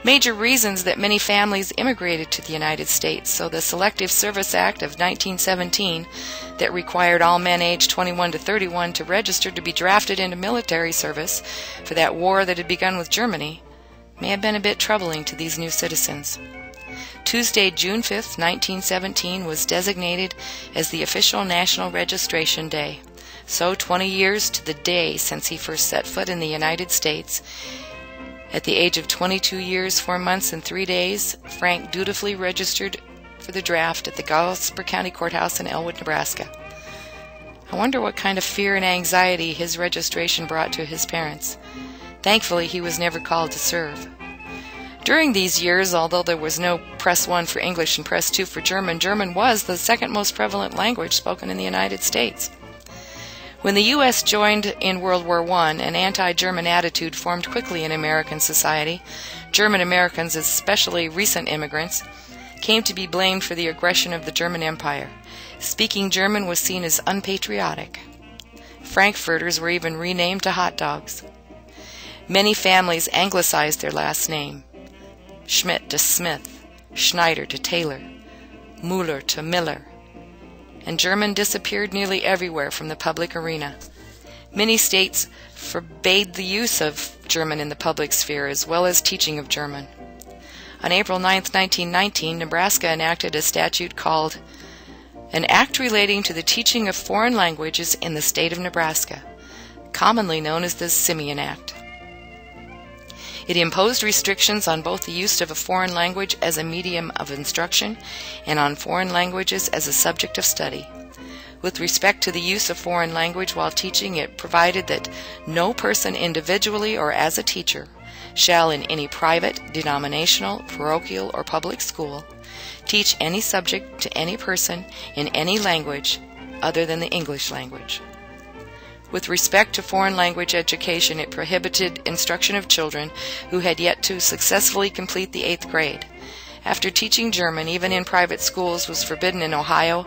major reasons that many families immigrated to the United States, so the Selective Service Act of 1917, that required all men aged 21 to 31 to register to be drafted into military service for that war that had begun with Germany, may have been a bit troubling to these new citizens. Tuesday, June 5, 1917, was designated as the official National Registration Day. So 20 years to the day since he first set foot in the United States. At the age of 22 years, 4 months, and 3 days, Frank dutifully registered for the draft at the Gosper County Courthouse in Elwood, Nebraska. I wonder what kind of fear and anxiety his registration brought to his parents. Thankfully, he was never called to serve. During these years, although there was no Press 1 for English and Press 2 for German, German was the second most prevalent language spoken in the United States. When the U.S. joined in World War I, an anti-German attitude formed quickly in American society. German Americans, especially recent immigrants, came to be blamed for the aggression of the German Empire. Speaking German was seen as unpatriotic. Frankfurters were even renamed to hot dogs. Many families anglicized their last name. Schmidt to Smith, Schneider to Taylor, Müller to Miller, and German disappeared nearly everywhere from the public arena. Many states forbade the use of German in the public sphere as well as teaching of German. On April 9, 1919, Nebraska enacted a statute called An Act Relating to the Teaching of Foreign Languages in the State of Nebraska, commonly known as the Simeon Act. It imposed restrictions on both the use of a foreign language as a medium of instruction and on foreign languages as a subject of study. With respect to the use of foreign language while teaching, it provided that no person individually or as a teacher shall in any private, denominational, parochial, or public school teach any subject to any person in any language other than the English language. With respect to foreign language education, it prohibited instruction of children who had yet to successfully complete the 8th grade. After teaching German, even in private schools, was forbidden in Ohio,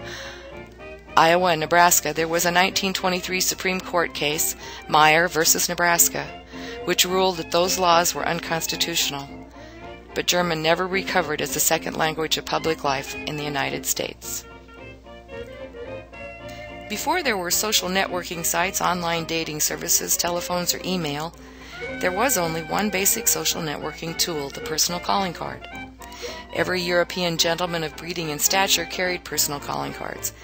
Iowa, and Nebraska, there was a 1923 Supreme Court case, Meyer versus Nebraska, which ruled that those laws were unconstitutional. But German never recovered as the second language of public life in the United States. Before there were social networking sites, online dating services, telephones, or email, there was only one basic social networking tool, the personal calling card. Every European gentleman of breeding and stature carried personal calling cards.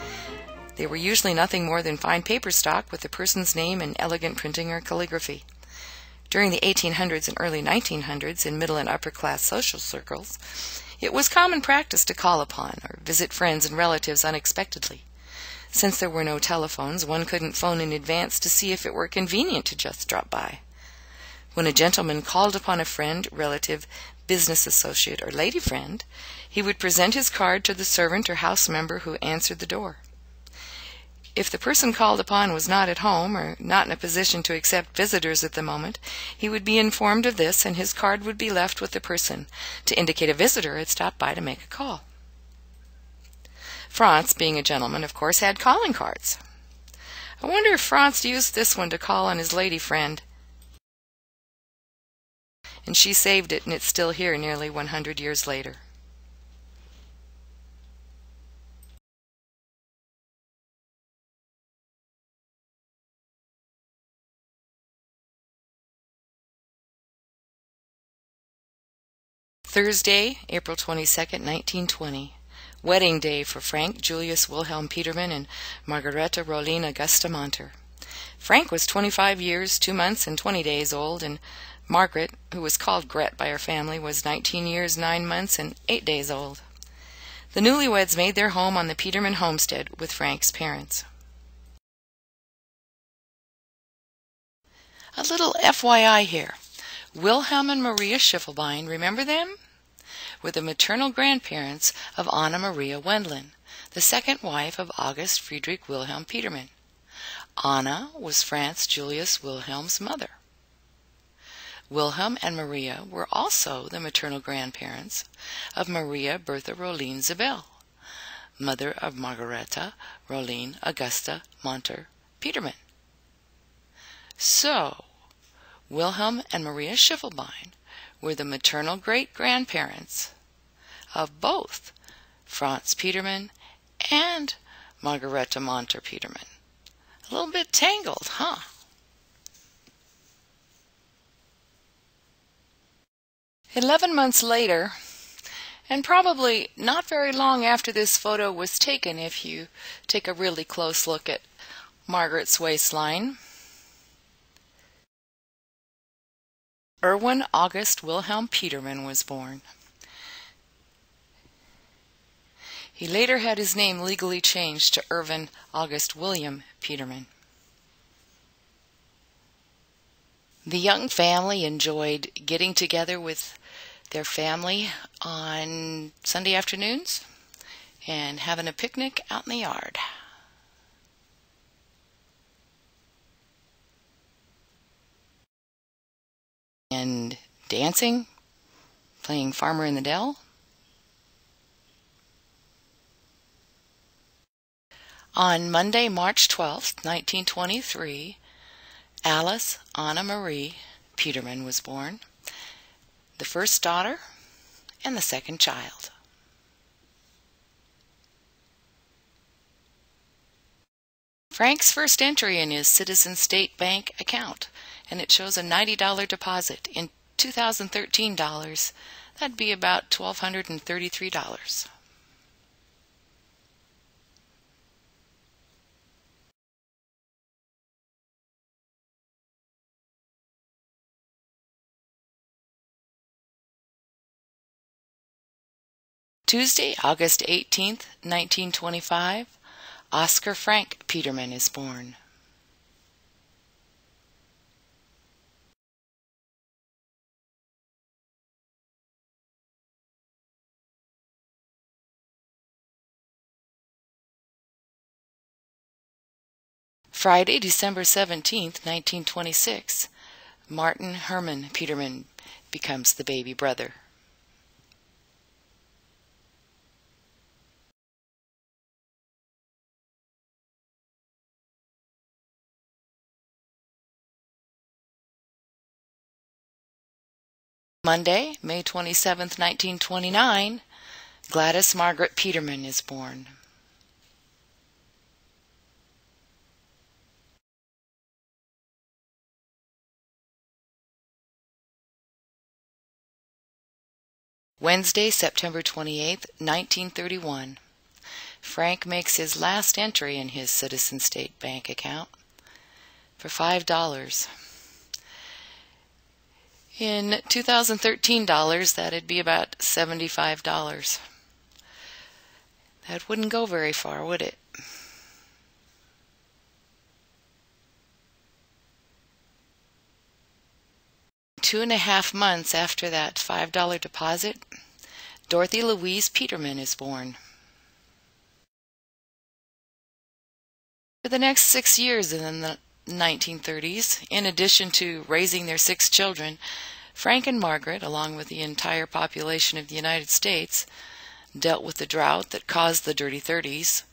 They were usually nothing more than fine paper stock with the person's name in elegant printing or calligraphy. During the 1800s and early 1900s, in middle and upper class social circles, it was common practice to call upon or visit friends and relatives unexpectedly. Since there were no telephones, one couldn't phone in advance to see if it were convenient to just drop by. When a gentleman called upon a friend, relative, business associate, or lady friend, he would present his card to the servant or house member who answered the door. If the person called upon was not at home or not in a position to accept visitors at the moment, he would be informed of this and his card would be left with the person to indicate a visitor had stopped by to make a call. Franz, being a gentleman, of course, had calling cards. I wonder if Franz used this one to call on his lady friend. And she saved it, and it's still here nearly 100 years later. Thursday, April 22nd, 1920. Wedding day for Frank Julius Wilhelm Petermann and Margareta Roline Augusta Monter. Frank was 25 years, 2 months, and 20 days old, and Margaret, who was called Gret by her family, was 19 years, 9 months, and 8 days old. The newlyweds made their home on the Petermann homestead with Frank's parents. A little FYI here. Wilhelm and Maria Schiffelbein, remember them? Were the maternal grandparents of Anna Maria Wendland, the second wife of August Friedrich Wilhelm Petermann. Anna was Franz Julius Wilhelm's mother. Wilhelm and Maria were also the maternal grandparents of Maria Bertha Roline Zabel, mother of Margareta Roline Augusta Monter Petermann. So, Wilhelm and Maria Schiffelbein were the maternal great-grandparents of both Franz Petermann and Margareta Monter Petermann. A little bit tangled, huh? "11 months later, and probably not very long after this photo was taken if you take a really close look at Margaret's waistline, Erwin August Wilhelm Petermann was born. He later had his name legally changed to Erwin August William Petermann. The young family enjoyed getting together with their family on Sunday afternoons and having a picnic out in the yard. And dancing, playing Farmer in the Dell. On Monday, March 12, 1923, Alice Anna Marie Petermann was born, the first daughter and the second child. Frank's first entry in his Citizen State Bank account, and it shows a $90 deposit. In 2013 dollars, that'd be about $1,233. Tuesday, August 18th, 1925, Oscar Frank Petermann is born. Friday, December 17th, 1926, Martin Herman Petermann becomes the baby brother. Monday, May 27th, 1929, Gladys Margaret Petermann is born. Wednesday, September 28th, 1931, Frank makes his last entry in his Citizen State Bank account for $5. In 2013 dollars, that'd be about $75. That wouldn't go very far, would it? Two and a half months after that $5 deposit, Dorothy Louise Petermann is born. For the next 6 years in the 1930s, in addition to raising their 6 children, Frank and Margaret, along with the entire population of the United States, dealt with the drought that caused the Dirty Thirties,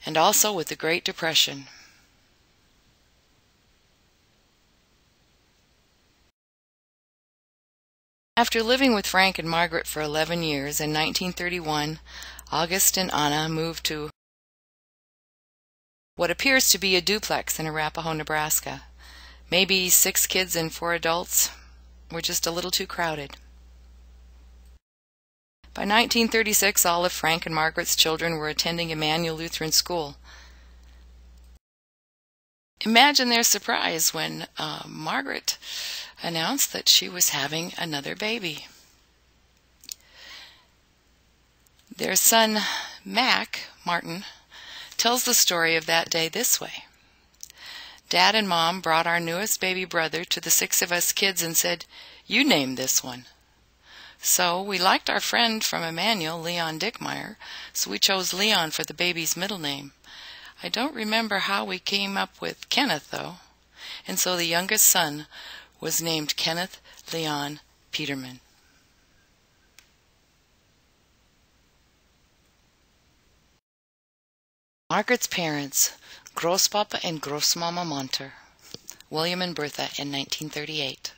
and also with the Great Depression. After living with Frank and Margaret for 11 years, in 1931, August and Anna moved to what appears to be a duplex in Arapahoe, Nebraska. Maybe 6 kids and 4 adults were just a little too crowded. By 1936, all of Frank and Margaret's children were attending Emmanuel Lutheran School. Imagine their surprise when Margaret announced that she was having another baby. Their son, Martin, tells the story of that day this way. Dad and Mom brought our newest baby brother to the 6 of us kids and said, "You name this one." So we liked our friend from Emmanuel, Leon Dickmeyer, so we chose Leon for the baby's middle name. I don't remember how we came up with Kenneth, though, and so the youngest son was named Kenneth Leon Petermann. Margaret's parents, Großpapa and Großmama Monter, William and Bertha, in 1938.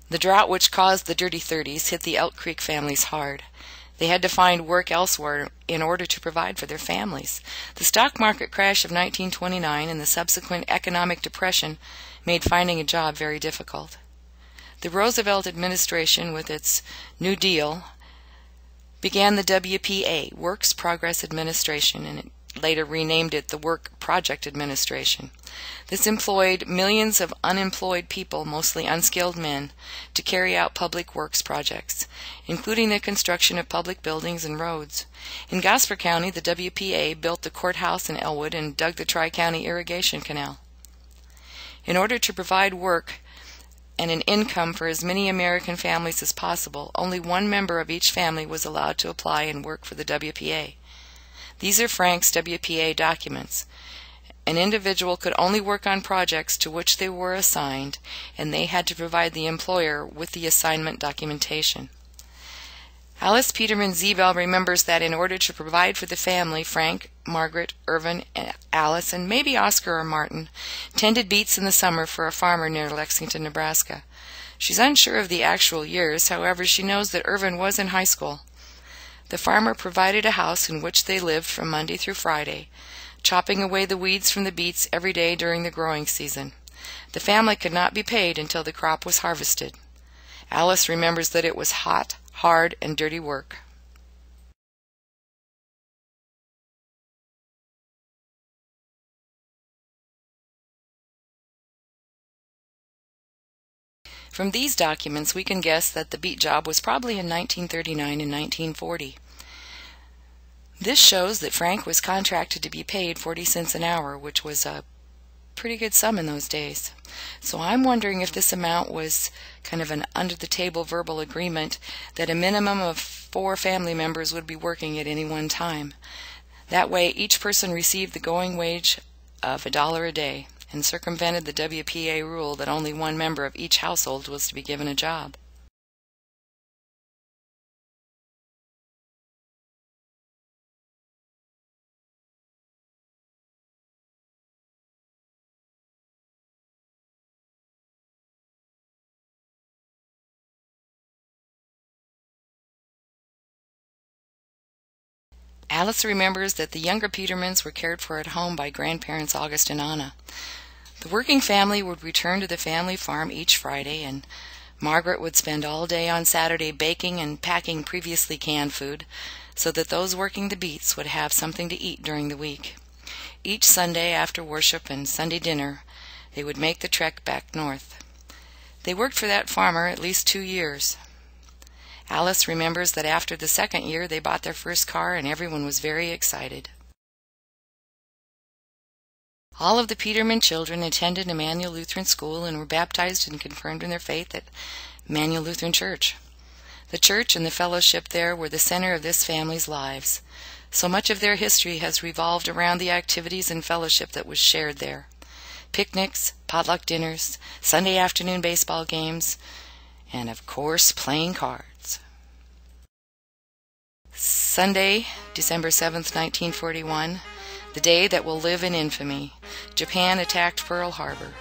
The drought which caused the Dirty Thirties hit the Elk Creek families hard. They had to find work elsewhere in order to provide for their families. The stock market crash of 1929 and the subsequent economic depression made finding a job very difficult. The Roosevelt administration, with its New Deal, began the WPA, Works Progress Administration, and it later renamed it the Work Project Administration. This employed millions of unemployed people, mostly unskilled men, to carry out public works projects, including the construction of public buildings and roads. In Gosford County, the WPA built the courthouse in Elwood and dug the Tri-County Irrigation Canal. In order to provide work and an income for as many American families as possible, only one member of each family was allowed to apply and work for the WPA. These are Frank's WPA documents. An individual could only work on projects to which they were assigned, and they had to provide the employer with the assignment documentation. Alice Petermann Zebel remembers that in order to provide for the family, Frank, Margaret, Irvin, Alice, and maybe Oscar or Martin tended beets in the summer for a farmer near Lexington, Nebraska. She's unsure of the actual years, however, she knows that Irvin was in high school. The farmer provided a house in which they lived from Monday through Friday, chopping away the weeds from the beets every day during the growing season. The family could not be paid until the crop was harvested. Alice remembers that it was hot, hard, and dirty work. From these documents, we can guess that the beet job was probably in 1939 and 1940. This shows that Frank was contracted to be paid 40 cents an hour, which was a pretty good sum in those days. So I'm wondering if this amount was kind of an under-the-table verbal agreement that a minimum of 4 family members would be working at any one time. That way, each person received the going wage of $1 a day, and circumvented the WPA rule that only one member of each household was to be given a job. Alice remembers that the younger Petermanns were cared for at home by grandparents August and Anna. The working family would return to the family farm each Friday, and Margaret would spend all day on Saturday baking and packing previously canned food so that those working the beets would have something to eat during the week. Each Sunday after worship and Sunday dinner, they would make the trek back north. They worked for that farmer at least 2 years. Alice remembers that after the second year they bought their first car and everyone was very excited. All of the Petermann children attended Emmanuel Lutheran School and were baptized and confirmed in their faith at Emmanuel Lutheran Church. The church and the fellowship there were the center of this family's lives. So much of their history has revolved around the activities and fellowship that was shared there. Picnics, potluck dinners, Sunday afternoon baseball games, and of course playing cards. Sunday, December 7th, 1941, the day that will live in infamy. Japan attacked Pearl Harbor.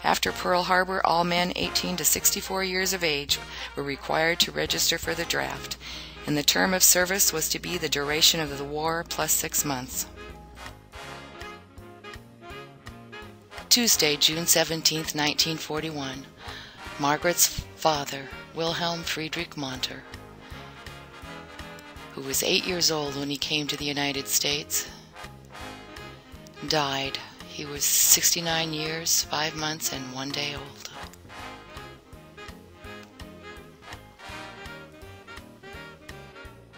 After Pearl Harbor, all men 18 to 64 years of age were required to register for the draft, and the term of service was to be the duration of the war plus 6 months. Tuesday, June 17, 1941. Margaret's father, Wilhelm Friedrich Monter, who was 8 years old when he came to the United States, died. He was 69 years, 5 months, and 1 day old.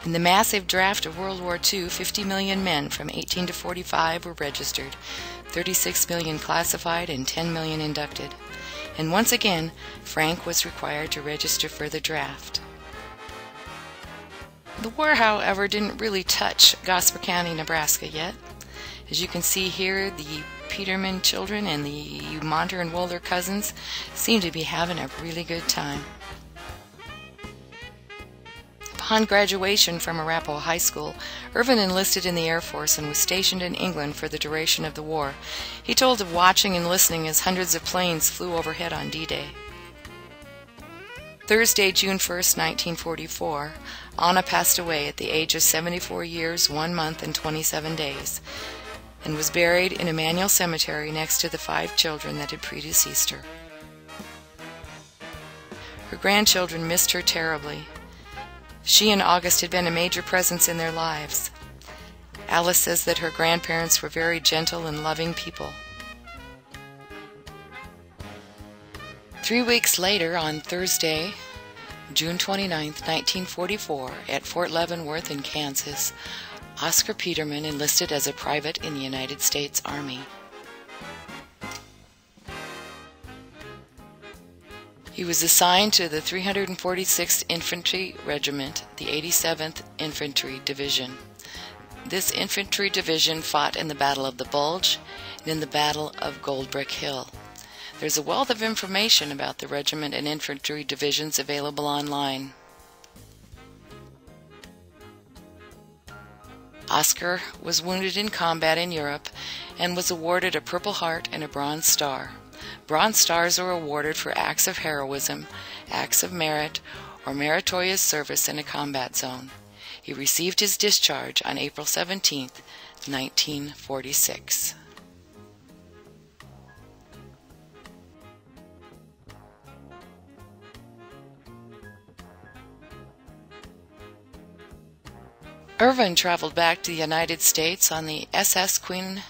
In the massive draft of World War II, 50 million men from 18 to 45 were registered, 36 million classified, and 10 million inducted. And once again, Frank was required to register for the draft. The war, however, didn't really touch Gosper County, Nebraska yet. As you can see here, the Petermann children and the Monter and Wolder cousins seem to be having a really good time. Upon graduation from Arapahoe High School, Irvin enlisted in the Air Force and was stationed in England for the duration of the war. He told of watching and listening as hundreds of planes flew overhead on D-Day. Thursday, June 1st, 1944, Anna passed away at the age of 74 years, 1 month, and 27 days, and was buried in Emmanuel Cemetery next to the 5 children that had predeceased her. Her grandchildren missed her terribly. She and August had been a major presence in their lives. Alice says that her grandparents were very gentle and loving people. 3 weeks later, on Thursday, June 29, 1944, at Fort Leavenworth in Kansas, Oscar Petermann enlisted as a private in the United States Army. He was assigned to the 346th Infantry Regiment, the 87th Infantry Division. This infantry division fought in the Battle of the Bulge and in the Battle of Gold Brick Hill. There's a wealth of information about the regiment and infantry divisions available online. Oscar was wounded in combat in Europe and was awarded a Purple Heart and a Bronze Star. Bronze Stars are awarded for acts of heroism, acts of merit, or meritorious service in a combat zone. He received his discharge on April 17, 1946. Irvin traveled back to the United States on the SS Queen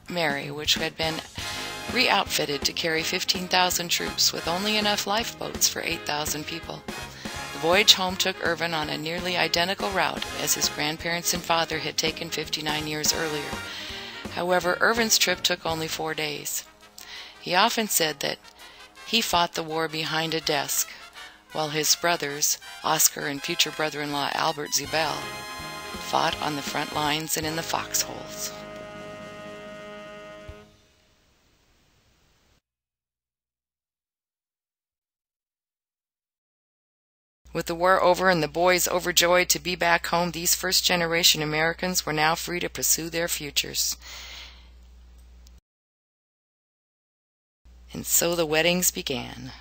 Mary, which had been re-outfitted to carry 15,000 troops with only enough lifeboats for 8,000 people. The voyage home took Irvin on a nearly identical route as his grandparents and father had taken 59 years earlier. However, Irvin's trip took only 4 days. He often said that he fought the war behind a desk, while his brothers, Oscar and future brother-in-law Albert Zibel, fought on the front lines and in the foxholes. With the war over and the boys overjoyed to be back home, these first-generation Americans were now free to pursue their futures. And so the weddings began.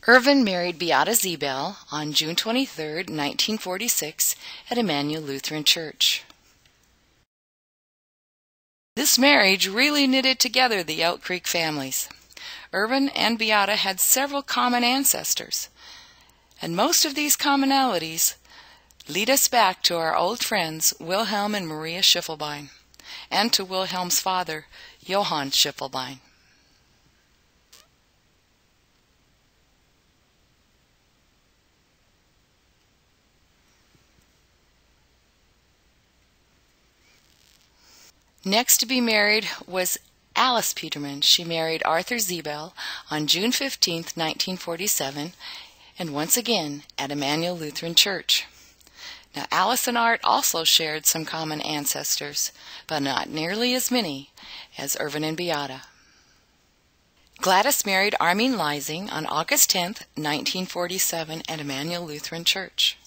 Irvin married Beata Zibel on June 23, 1946, at Emmanuel Lutheran Church. This marriage really knitted together the Elk Creek families. Irvin and Beata had several common ancestors, and most of these commonalities lead us back to our old friends Wilhelm and Maria Schiffelbein, and to Wilhelm's father, Johann Schiffelbein. Next to be married was Alice Petermann. She married Arthur Zibel on June 15, 1947, and once again at Emmanuel Lutheran Church. Now, Alice and Art also shared some common ancestors, but not nearly as many as Irvin and Beata. Gladys married Armin Leising on August 10, 1947 at Emmanuel Lutheran Church.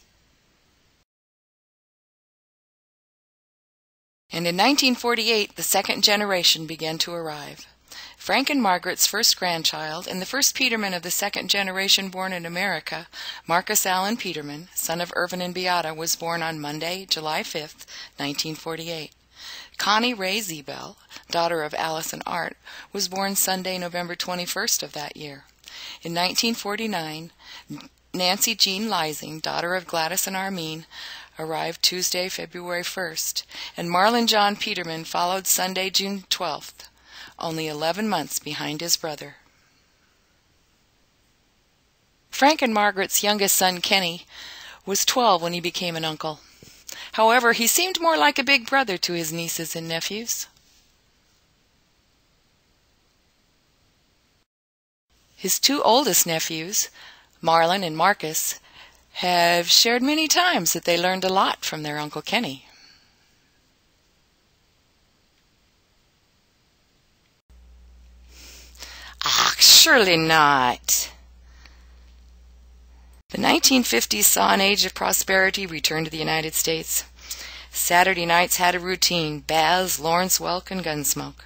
And in 1948, the second generation began to arrive. Frank and Margaret's first grandchild, and the first Petermann of the second generation born in America, Marcus Allen Petermann, son of Irvin and Beata, was born on Monday, July 5, 1948. Connie Ray Zebel, daughter of Alice and Art, was born Sunday, November 21st of that year. In 1949, Nancy Jean Leising, daughter of Gladys and Armin, arrived Tuesday, February 1st, and Marlon John Petermann followed Sunday, June 12th, only 11 months behind his brother. Frank and Margaret's youngest son, Kenny, was 12 when he became an uncle. However, he seemed more like a big brother to his nieces and nephews. His two oldest nephews, Marlon and Marcus, have shared many times that they learned a lot from their Uncle Kenny. Ah, surely not. The 1950s saw an age of prosperity return to the United States. Saturday nights had a routine: baths, Lawrence Welk, and Gunsmoke.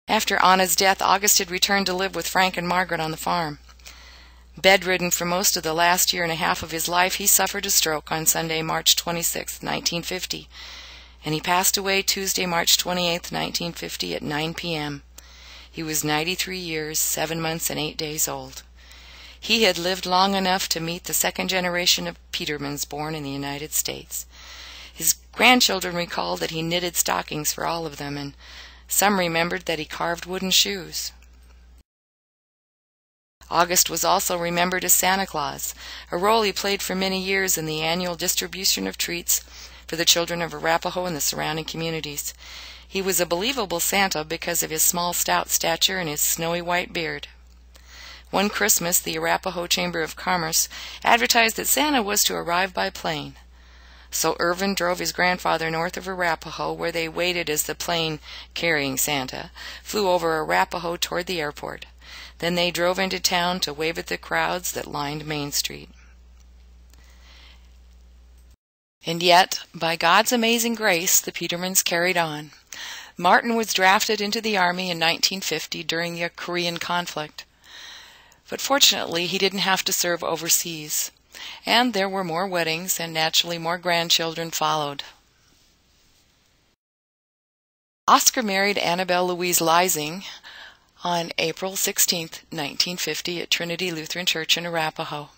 After Anna's death, August had returned to live with Frank and Margaret on the farm. Bedridden for most of the last year and a half of his life, he suffered a stroke on Sunday, March 26, 1950, and he passed away Tuesday, March 28, 1950 at 9 p.m. He was 93 years, 7 months, and 8 days old. He had lived long enough to meet the second generation of Petermanns born in the United States. His grandchildren recalled that he knitted stockings for all of them, and some remembered that he carved wooden shoes. August was also remembered as Santa Claus, a role he played for many years in the annual distribution of treats for the children of Arapahoe and the surrounding communities. He was a believable Santa because of his small, stout stature and his snowy white beard. One Christmas, the Arapahoe Chamber of Commerce advertised that Santa was to arrive by plane. So Irvin drove his grandfather north of Arapahoe, where they waited as the plane carrying Santa flew over Arapahoe toward the airport. Then they drove into town to wave at the crowds that lined Main Street. And yet, by God's amazing grace, the Petermanns carried on. Martin was drafted into the Army in 1950 during the Korean conflict. But fortunately, he didn't have to serve overseas. And there were more weddings, and naturally more grandchildren followed. Oscar married Annabelle Louise Leising on April 16, 1950 at Trinity Lutheran Church in Arapahoe.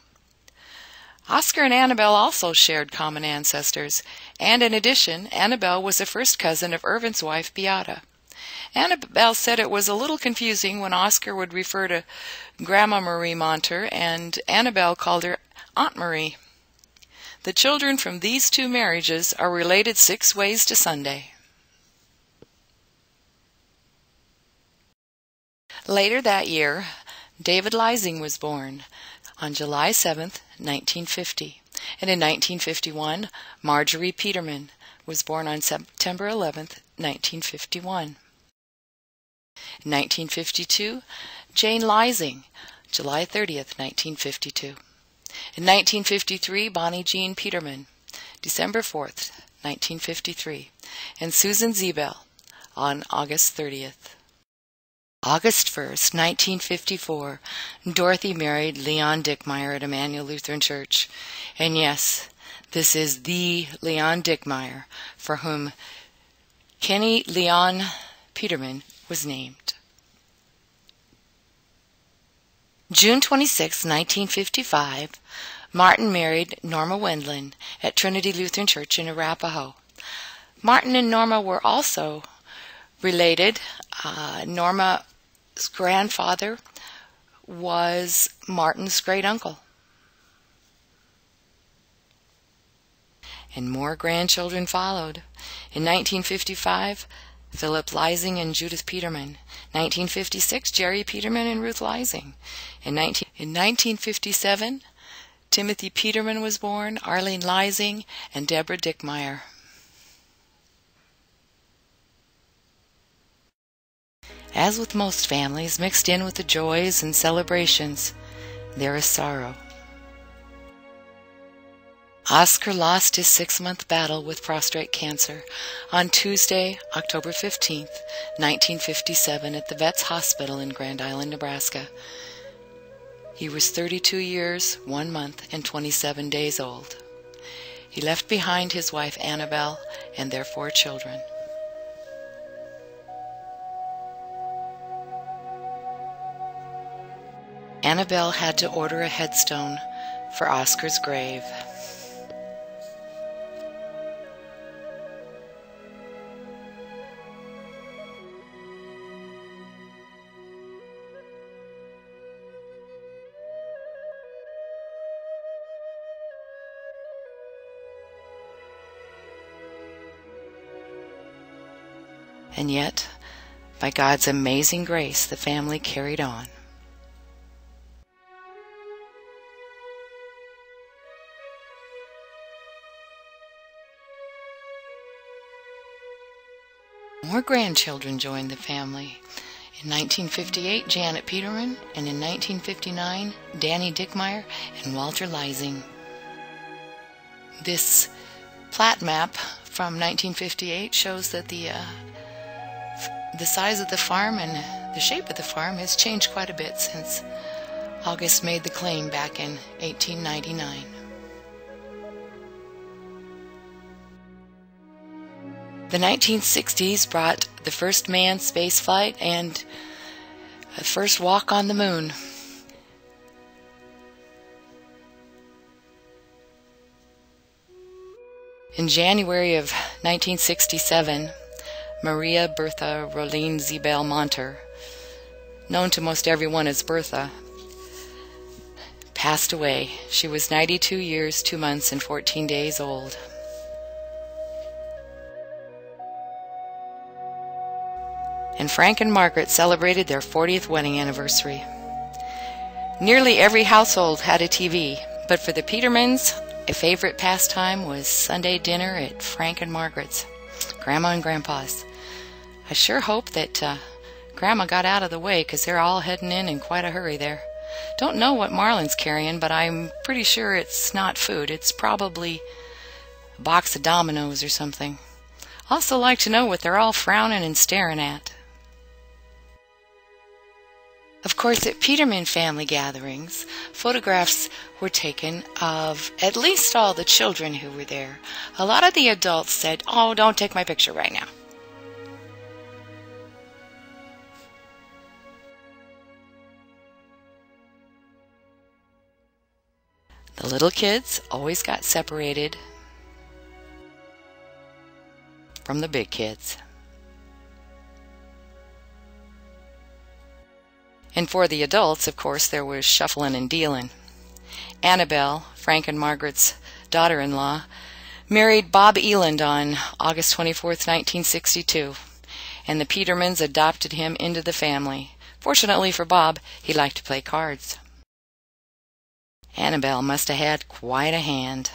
Oscar and Annabelle also shared common ancestors, and in addition, Annabelle was a first cousin of Irvin's wife, Beata. Annabelle said it was a little confusing when Oscar would refer to Grandma Marie Monter, and Annabelle called her Aunt Marie. The children from these two marriages are related 6 ways to Sunday. Later that year, David Leising was born on July 7, 1950. And in 1951, Marjorie Petermann was born on September 11, 1951. In 1952, Jane Leising, July 30, 1952. In 1953, Bonnie Jean Petermann, December 4, 1953. And Susan Zebel on August 30th. August 1st, 1954, Dorothy married Leon Dickmeyer at Emmanuel Lutheran Church. And yes, this is the Leon Dickmeyer for whom Kenny Leon Petermann was named. June 26, 1955, Martin married Norma Wendland at Trinity Lutheran Church in Arapahoe. Martin and Norma were also related. Norma's grandfather was Martin's great uncle. And more grandchildren followed. In 1955, Philip Leising and Judith Petermann. 1956, Jerry Petermann and Ruth Leising. In 1957, Timothy Petermann was born, Arlene Leising, and Deborah Dickmeyer. As with most families, mixed in with the joys and celebrations, there is sorrow. Oscar lost his 6-month battle with prostate cancer on Tuesday, October 15th, 1957, at the Vets Hospital in Grand Island, Nebraska. He was 32 years, 1 month, and 27 days old. He left behind his wife Annabelle and their 4 children. Annabelle had to order a headstone for Oscar's grave. And yet, by God's amazing grace, the family carried on. More grandchildren joined the family. In 1958, Janet Petermann, and in 1959, Danny Dickmeyer and Walter Leising. This plat map from 1958 shows that the size of the farm and the shape of the farm has changed quite a bit since August made the claim back in 1899. The 1960s brought the first manned space flight and the first walk on the moon. In January of 1967, Maria Bertha Roline Zibel Monter, known to most everyone as Bertha, passed away. She was 92 years, 2 months, and 14 days old. And Frank and Margaret celebrated their 40th wedding anniversary. Nearly every household had a TV, but for the Petermanns, a favorite pastime was Sunday dinner at Frank and Margaret's, Grandma and Grandpa's. I sure hope that Grandma got out of the way, because they're all heading in quite a hurry there. Don't know what Marlon's carrying, but I'm pretty sure it's not food. It's probably a box of dominoes or something. Also like to know what they're all frowning and staring at. Of course, at Petermann family gatherings, photographs were taken of at least all the children who were there. A lot of the adults said, "Oh, don't take my picture right now." The little kids always got separated from the big kids. And for the adults, of course, there was shuffling and dealing. Annabelle, Frank and Margaret's daughter-in-law, married Bob Eland on August 24th, 1962, and the Petermanns adopted him into the family. Fortunately for Bob, he liked to play cards. Annabelle must have had quite a hand.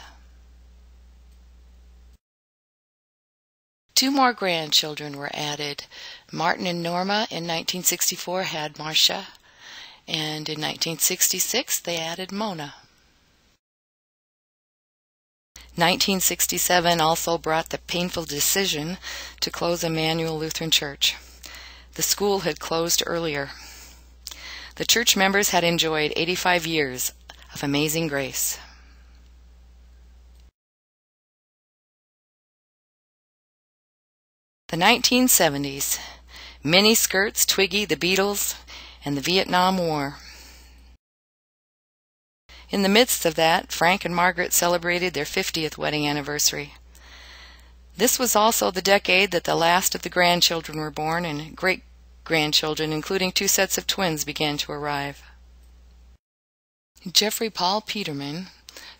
2 more grandchildren were added. Martin and Norma in 1964 had Marcia, and in 1966 they added Mona. 1967 also brought the painful decision to close Emmanuel Lutheran Church. The school had closed earlier. The church members had enjoyed 85 years of amazing grace. The 1970s, mini skirts, Twiggy, the Beatles, and the Vietnam War. In the midst of that, Frank and Margaret celebrated their 50th wedding anniversary. This was also the decade that the last of the grandchildren were born, and great-grandchildren, including 2 sets of twins, began to arrive. Jeffrey Paul Petermann,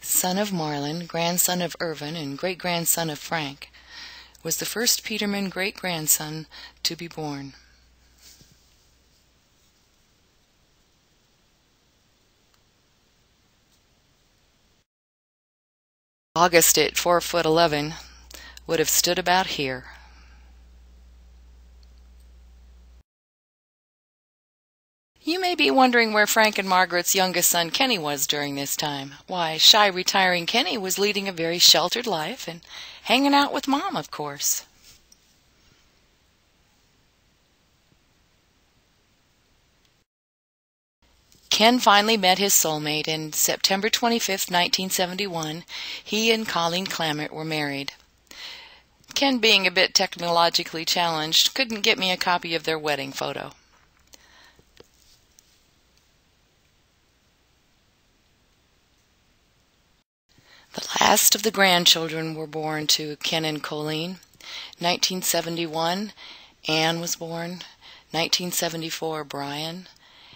son of Marlon, grandson of Irvin, and great-grandson of Frank, was the first Petermann great-grandson to be born. August at 4'11" would have stood about here. You may be wondering where Frank and Margaret's youngest son Kenny was during this time. Why, shy retiring Kenny was leading a very sheltered life and hanging out with Mom, of course. Ken finally met his soulmate, and September 25, 1971, he and Colleen Clamart were married. Ken, being a bit technologically challenged, couldn't get me a copy of their wedding photo. The last of the grandchildren were born to Ken and Colleen. 1971, Anne was born. 1974, Brian.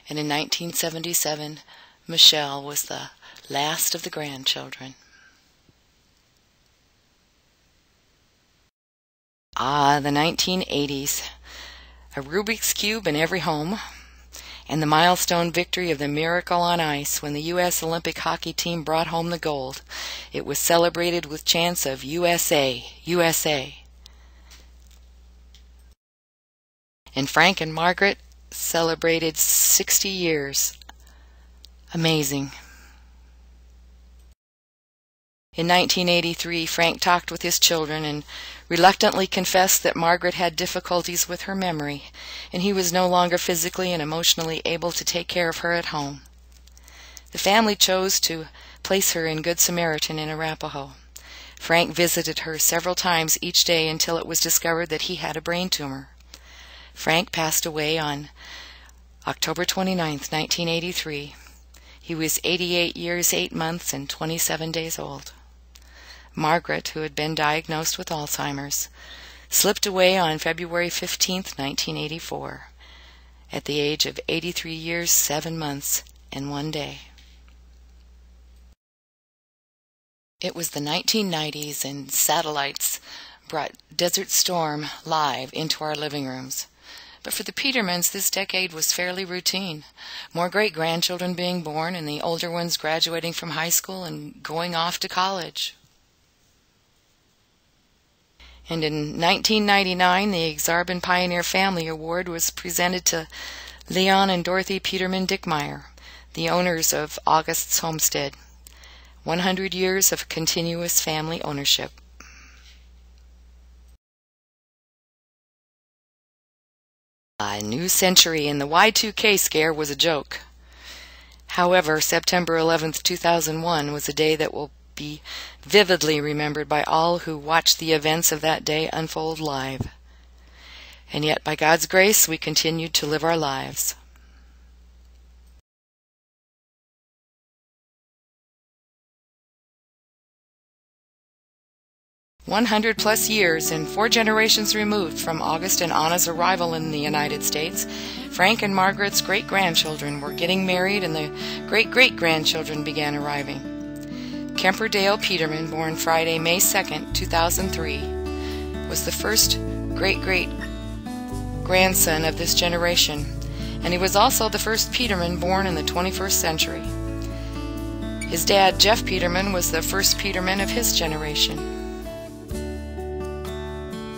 And in 1977, Michelle was the last of the grandchildren. The 1980s. A Rubik's Cube in every home, and the milestone victory of the Miracle on Ice when the U.S. Olympic hockey team brought home the gold. It was celebrated with chants of USA, USA. And Frank and Margaret celebrated 60 years. Amazing. In 1983, Frank talked with his children and reluctantly confessed that Margaret had difficulties with her memory, and he was no longer physically and emotionally able to take care of her at home. The family chose to place her in Good Samaritan in Arapahoe. Frank visited her several times each day until it was discovered that he had a brain tumor. Frank passed away on October 29, 1983. He was 88 years, 8 months, and 27 days old. Margaret, who had been diagnosed with Alzheimer's, slipped away on February 15, 1984, at the age of 83 years, 7 months, and 1 day. It was the 1990s, and satellites brought Desert Storm live into our living rooms. But for the Petermanns, this decade was fairly routine. More great-grandchildren being born, and the older ones graduating from high school and going off to college. And in 1999, the Exarban Pioneer Family Award was presented to Leon and Dorothy Petermann Dickmeyer, the owners of August's homestead. 100 years of continuous family ownership. A new century, and the Y2K scare was a joke. However, September 11, 2001 was a day that will be vividly remembered by all who watched the events of that day unfold live. And yet, by God's grace, we continued to live our lives. +100 years and 4 generations removed from August and Anna's arrival in the United States, Frank and Margaret's great-grandchildren were getting married, and the great-great-grandchildren began arriving. Kemper Dale Petermann, born Friday, May 2, 2003, was the first great-great-grandson of this generation, and he was also the first Petermann born in the 21st century. His dad, Jeff Petermann, was the first Petermann of his generation.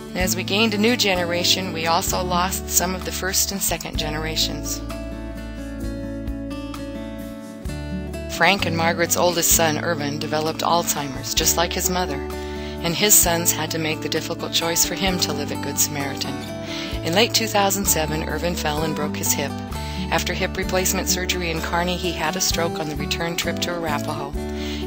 And as we gained a new generation, we also lost some of the first and second generations. Frank and Margaret's oldest son, Irvin, developed Alzheimer's, just like his mother, and his sons had to make the difficult choice for him to live at Good Samaritan. In late 2007, Irvin fell and broke his hip. After hip replacement surgery in Kearney, he had a stroke on the return trip to Arapahoe.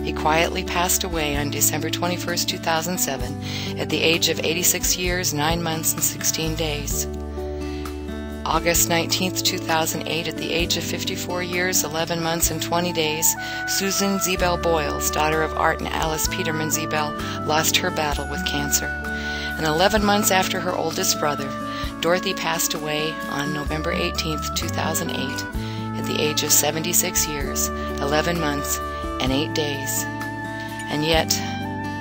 He quietly passed away on December 21, 2007, at the age of 86 years, 9 months, and 16 days. August 19, 2008, at the age of 54 years, 11 months, and 20 days, Susan Zebel Boyles, daughter of Art and Alice Petermann Zebel, lost her battle with cancer. And 11 months after her oldest brother, Dorothy passed away on November 18, 2008, at the age of 76 years, 11 months, and 8 days. And yet,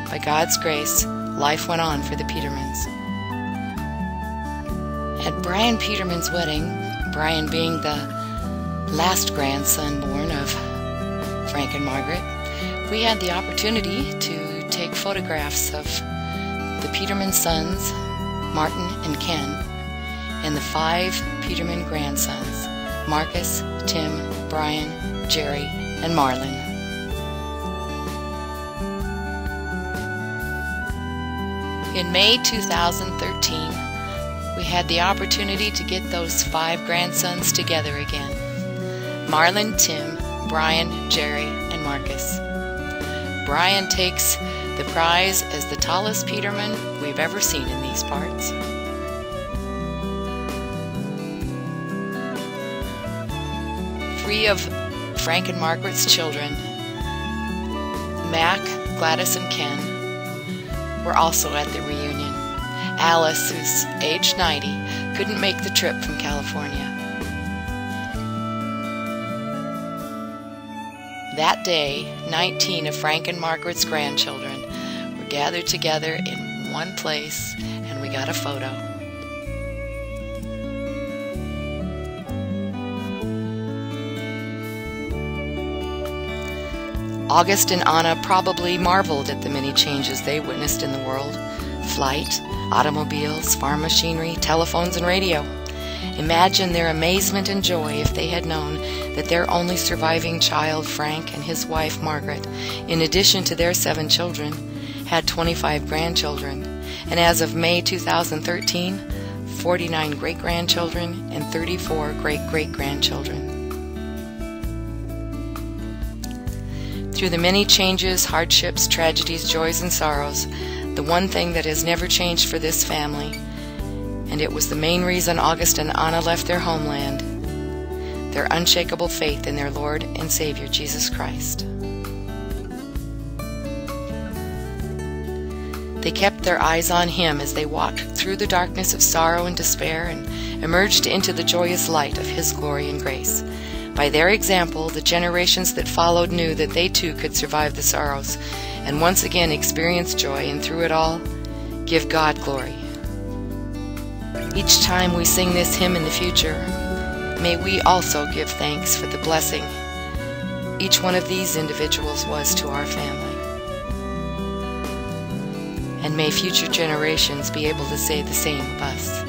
by God's grace, life went on for the Petermanns. At Brian Petermann's wedding, Brian being the last grandson born of Frank and Margaret, we had the opportunity to take photographs of the Petermann sons, Martin and Ken, and the 5 Petermann grandsons, Marcus, Tim, Brian, Jerry, and Marlin. In May 2013, we had the opportunity to get those 5 grandsons together again. Marlin, Tim, Brian, Jerry, and Marcus. Brian takes the prize as the tallest Petermann we've ever seen in these parts. Three of Frank and Margaret's children, Mac, Gladys, and Ken, were also at the reunion. Alice, who's age 90, couldn't make the trip from California. That day, 19 of Frank and Margaret's grandchildren were gathered together in one place, and we got a photo. August and Anna probably marveled at the many changes they witnessed in the world. Flight, automobiles, farm machinery, telephones, and radio. Imagine their amazement and joy if they had known that their only surviving child, Frank, and his wife, Margaret, in addition to their 7 children, had 25 grandchildren, and as of May 2013, 49 great-grandchildren and 34 great-great-grandchildren. Through the many changes, hardships, tragedies, joys, and sorrows, the one thing that has never changed for this family, and it was the main reason August and Anna left their homeland, their unshakable faith in their Lord and Savior, Jesus Christ. They kept their eyes on Him as they walked through the darkness of sorrow and despair and emerged into the joyous light of His glory and grace. By their example, the generations that followed knew that they too could survive the sorrows and once again experience joy, and through it all, give God glory. Each time we sing this hymn in the future, may we also give thanks for the blessing each one of these individuals was to our family. And may future generations be able to say the same of us.